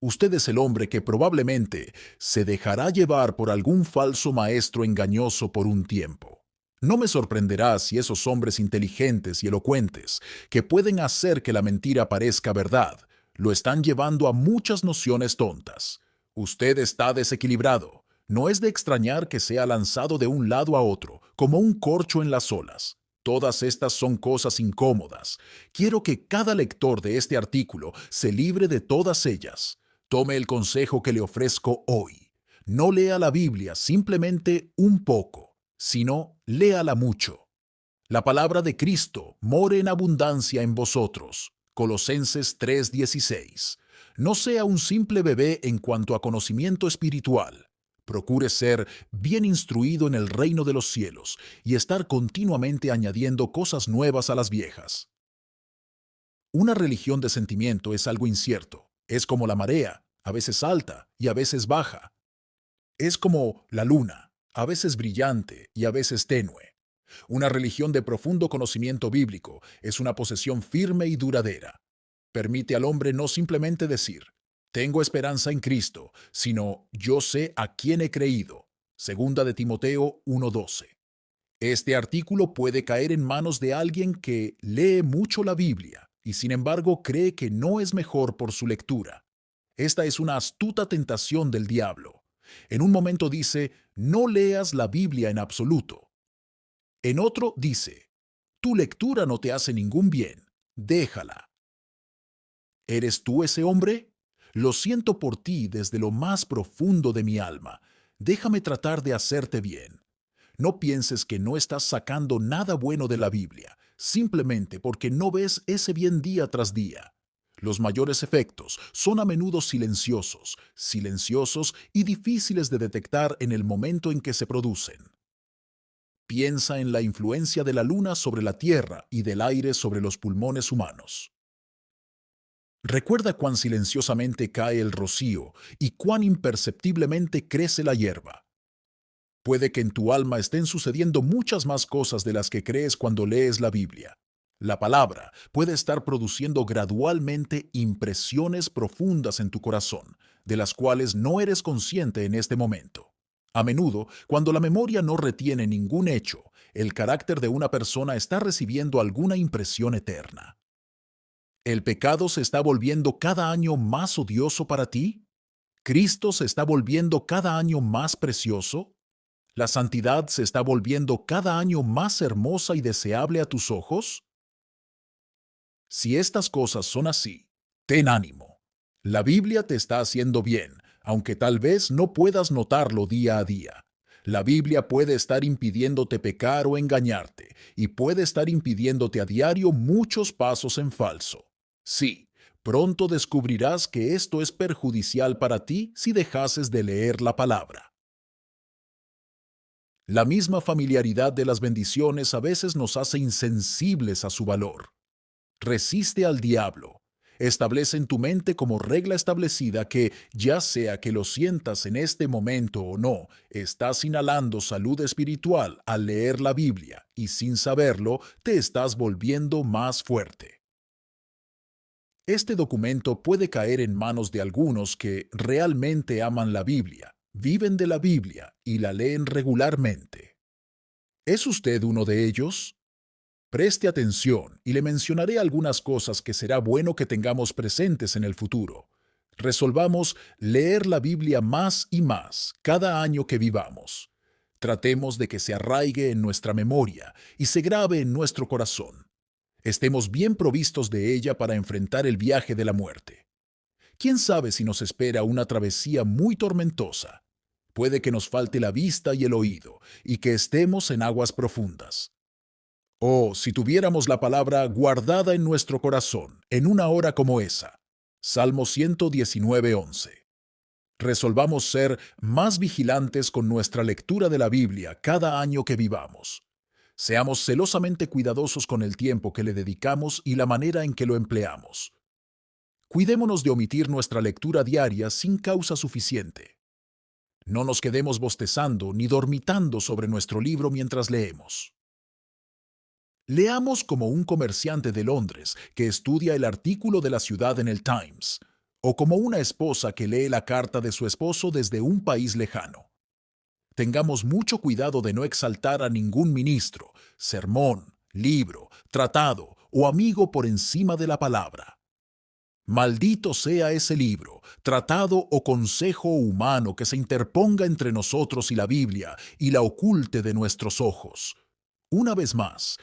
Usted es el hombre que probablemente se dejará llevar por algún falso maestro engañoso por un tiempo. No me sorprenderá si esos hombres inteligentes y elocuentes, que pueden hacer que la mentira parezca verdad, lo están llevando a muchas nociones tontas. Usted está desequilibrado. No es de extrañar que sea lanzado de un lado a otro, como un corcho en las olas. Todas estas son cosas incómodas. Quiero que cada lector de este artículo se libre de todas ellas. Tome el consejo que le ofrezco hoy. No lea la Biblia simplemente un poco, sino léala mucho. La palabra de Cristo more en abundancia en vosotros. Colosenses 3:16. No sea un simple bebé en cuanto a conocimiento espiritual. Procure ser bien instruido en el reino de los cielos y estar continuamente añadiendo cosas nuevas a las viejas. Una religión de sentimiento es algo incierto. Es como la marea, a veces alta y a veces baja. Es como la luna, a veces brillante y a veces tenue. Una religión de profundo conocimiento bíblico es una posesión firme y duradera. Permite al hombre no simplemente decir, tengo esperanza en Cristo, sino yo sé a quién he creído. Segunda de Timoteo 1:12. Este artículo puede caer en manos de alguien que lee mucho la Biblia y sin embargo cree que no es mejor por su lectura. Esta es una astuta tentación del diablo. En un momento dice, no leas la Biblia en absoluto. En otro dice, tu lectura no te hace ningún bien, déjala. ¿Eres tú ese hombre? Lo siento por ti desde lo más profundo de mi alma. Déjame tratar de hacerte bien. No pienses que no estás sacando nada bueno de la Biblia, simplemente porque no ves ese bien día tras día. Los mayores efectos son a menudo silenciosos y difíciles de detectar en el momento en que se producen. Piensa en la influencia de la luna sobre la Tierra y del aire sobre los pulmones humanos. Recuerda cuán silenciosamente cae el rocío y cuán imperceptiblemente crece la hierba. Puede que en tu alma estén sucediendo muchas más cosas de las que crees cuando lees la Biblia. La palabra puede estar produciendo gradualmente impresiones profundas en tu corazón, de las cuales no eres consciente en este momento. A menudo, cuando la memoria no retiene ningún hecho, el carácter de una persona está recibiendo alguna impresión eterna. ¿El pecado se está volviendo cada año más odioso para ti? ¿Cristo se está volviendo cada año más precioso? ¿La santidad se está volviendo cada año más hermosa y deseable a tus ojos? Si estas cosas son así, ten ánimo. La Biblia te está haciendo bien, aunque tal vez no puedas notarlo día a día. La Biblia puede estar impidiéndote pecar o engañarte, y puede estar impidiéndote a diario muchos pasos en falso. Sí, pronto descubrirás que esto es perjudicial para ti si dejases de leer la palabra. La misma familiaridad de las bendiciones a veces nos hace insensibles a su valor. Resiste al diablo. Establece en tu mente como regla establecida que, ya sea que lo sientas en este momento o no, estás inhalando salud espiritual al leer la Biblia y sin saberlo te estás volviendo más fuerte. Este documento puede caer en manos de algunos que realmente aman la Biblia, viven de la Biblia y la leen regularmente. ¿Es usted uno de ellos? Preste atención y le mencionaré algunas cosas que será bueno que tengamos presentes en el futuro. Resolvamos leer la Biblia más y más cada año que vivamos. Tratemos de que se arraigue en nuestra memoria y se grabe en nuestro corazón. Estemos bien provistos de ella para enfrentar el viaje de la muerte. ¿Quién sabe si nos espera una travesía muy tormentosa? Puede que nos falte la vista y el oído, y que estemos en aguas profundas. Oh, si tuviéramos la palabra guardada en nuestro corazón, en una hora como esa. Salmo 119:11. Resolvamos ser más vigilantes con nuestra lectura de la Biblia cada año que vivamos. Seamos celosamente cuidadosos con el tiempo que le dedicamos y la manera en que lo empleamos. Cuidémonos de omitir nuestra lectura diaria sin causa suficiente. No nos quedemos bostezando ni dormitando sobre nuestro libro mientras leemos. Leamos como un comerciante de Londres que estudia el artículo de la ciudad en el Times, o como una esposa que lee la carta de su esposo desde un país lejano. Tengamos mucho cuidado de no exaltar a ningún ministro, sermón, libro, tratado o amigo por encima de la palabra. Maldito sea ese libro, tratado o consejo humano que se interponga entre nosotros y la Biblia y la oculte de nuestros ojos. Una vez más,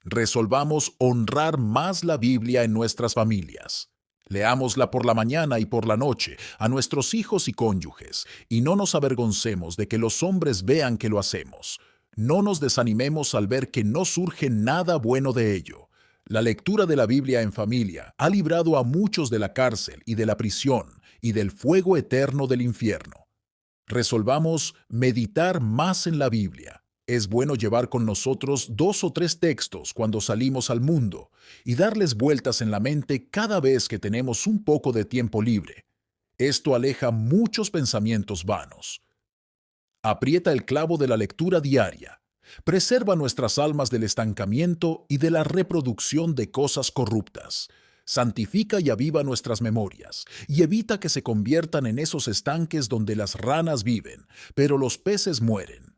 resolvamos honrar más la Biblia en nuestras familias. Leámosla por la mañana y por la noche a nuestros hijos y cónyuges, y no nos avergoncemos de que los hombres vean que lo hacemos. No nos desanimemos al ver que no surge nada bueno de ello. La lectura de la Biblia en familia ha librado a muchos de la cárcel y de la prisión y del fuego eterno del infierno. Resolvamos meditar más en la Biblia. Es bueno llevar con nosotros 2 o 3 textos cuando salimos al mundo y darles vueltas en la mente cada vez que tenemos un poco de tiempo libre. Esto aleja muchos pensamientos vanos. Aprieta el clavo de la lectura diaria. Preserva nuestras almas del estancamiento y de la reproducción de cosas corruptas. Santifica y aviva nuestras memorias, y evita que se conviertan en esos estanques donde las ranas viven, pero los peces mueren.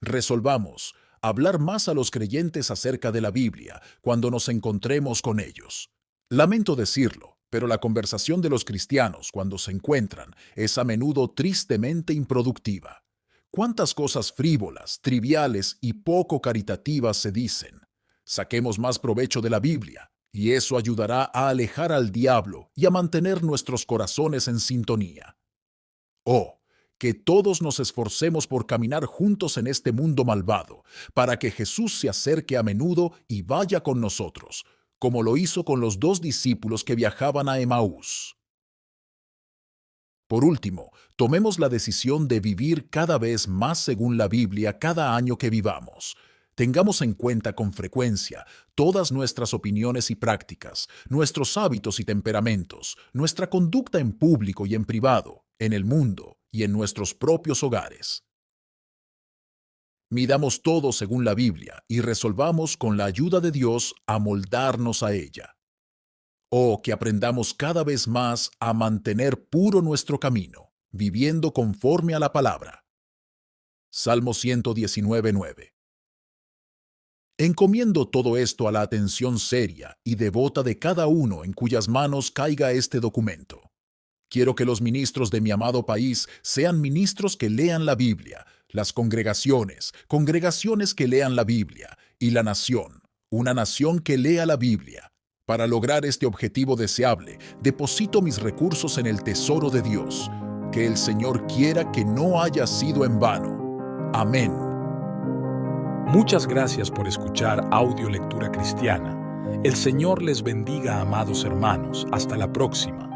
Resolvamos hablar más a los creyentes acerca de la Biblia cuando nos encontremos con ellos. Lamento decirlo, pero la conversación de los cristianos cuando se encuentran es a menudo tristemente improductiva. ¿Cuántas cosas frívolas, triviales y poco caritativas se dicen? Saquemos más provecho de la Biblia, y eso ayudará a alejar al diablo y a mantener nuestros corazones en sintonía. Oh, que todos nos esforcemos por caminar juntos en este mundo malvado, para que Jesús se acerque a menudo y vaya con nosotros, como lo hizo con los 2 discípulos que viajaban a Emaús. Por último, tomemos la decisión de vivir cada vez más según la Biblia cada año que vivamos. Tengamos en cuenta con frecuencia todas nuestras opiniones y prácticas, nuestros hábitos y temperamentos, nuestra conducta en público y en privado, en el mundo y en nuestros propios hogares. Midamos todo según la Biblia y resolvamos con la ayuda de Dios amoldarnos a ella. Oh, que aprendamos cada vez más a mantener puro nuestro camino, viviendo conforme a la palabra. Salmo 119:9. Encomiendo todo esto a la atención seria y devota de cada uno en cuyas manos caiga este documento. Quiero que los ministros de mi amado país sean ministros que lean la Biblia, las congregaciones que lean la Biblia, y la nación, una nación que lea la Biblia. Para lograr este objetivo deseable, deposito mis recursos en el tesoro de Dios. Que el Señor quiera que no haya sido en vano. Amén. Muchas gracias por escuchar Audio Lectura Cristiana. El Señor les bendiga, amados hermanos. Hasta la próxima.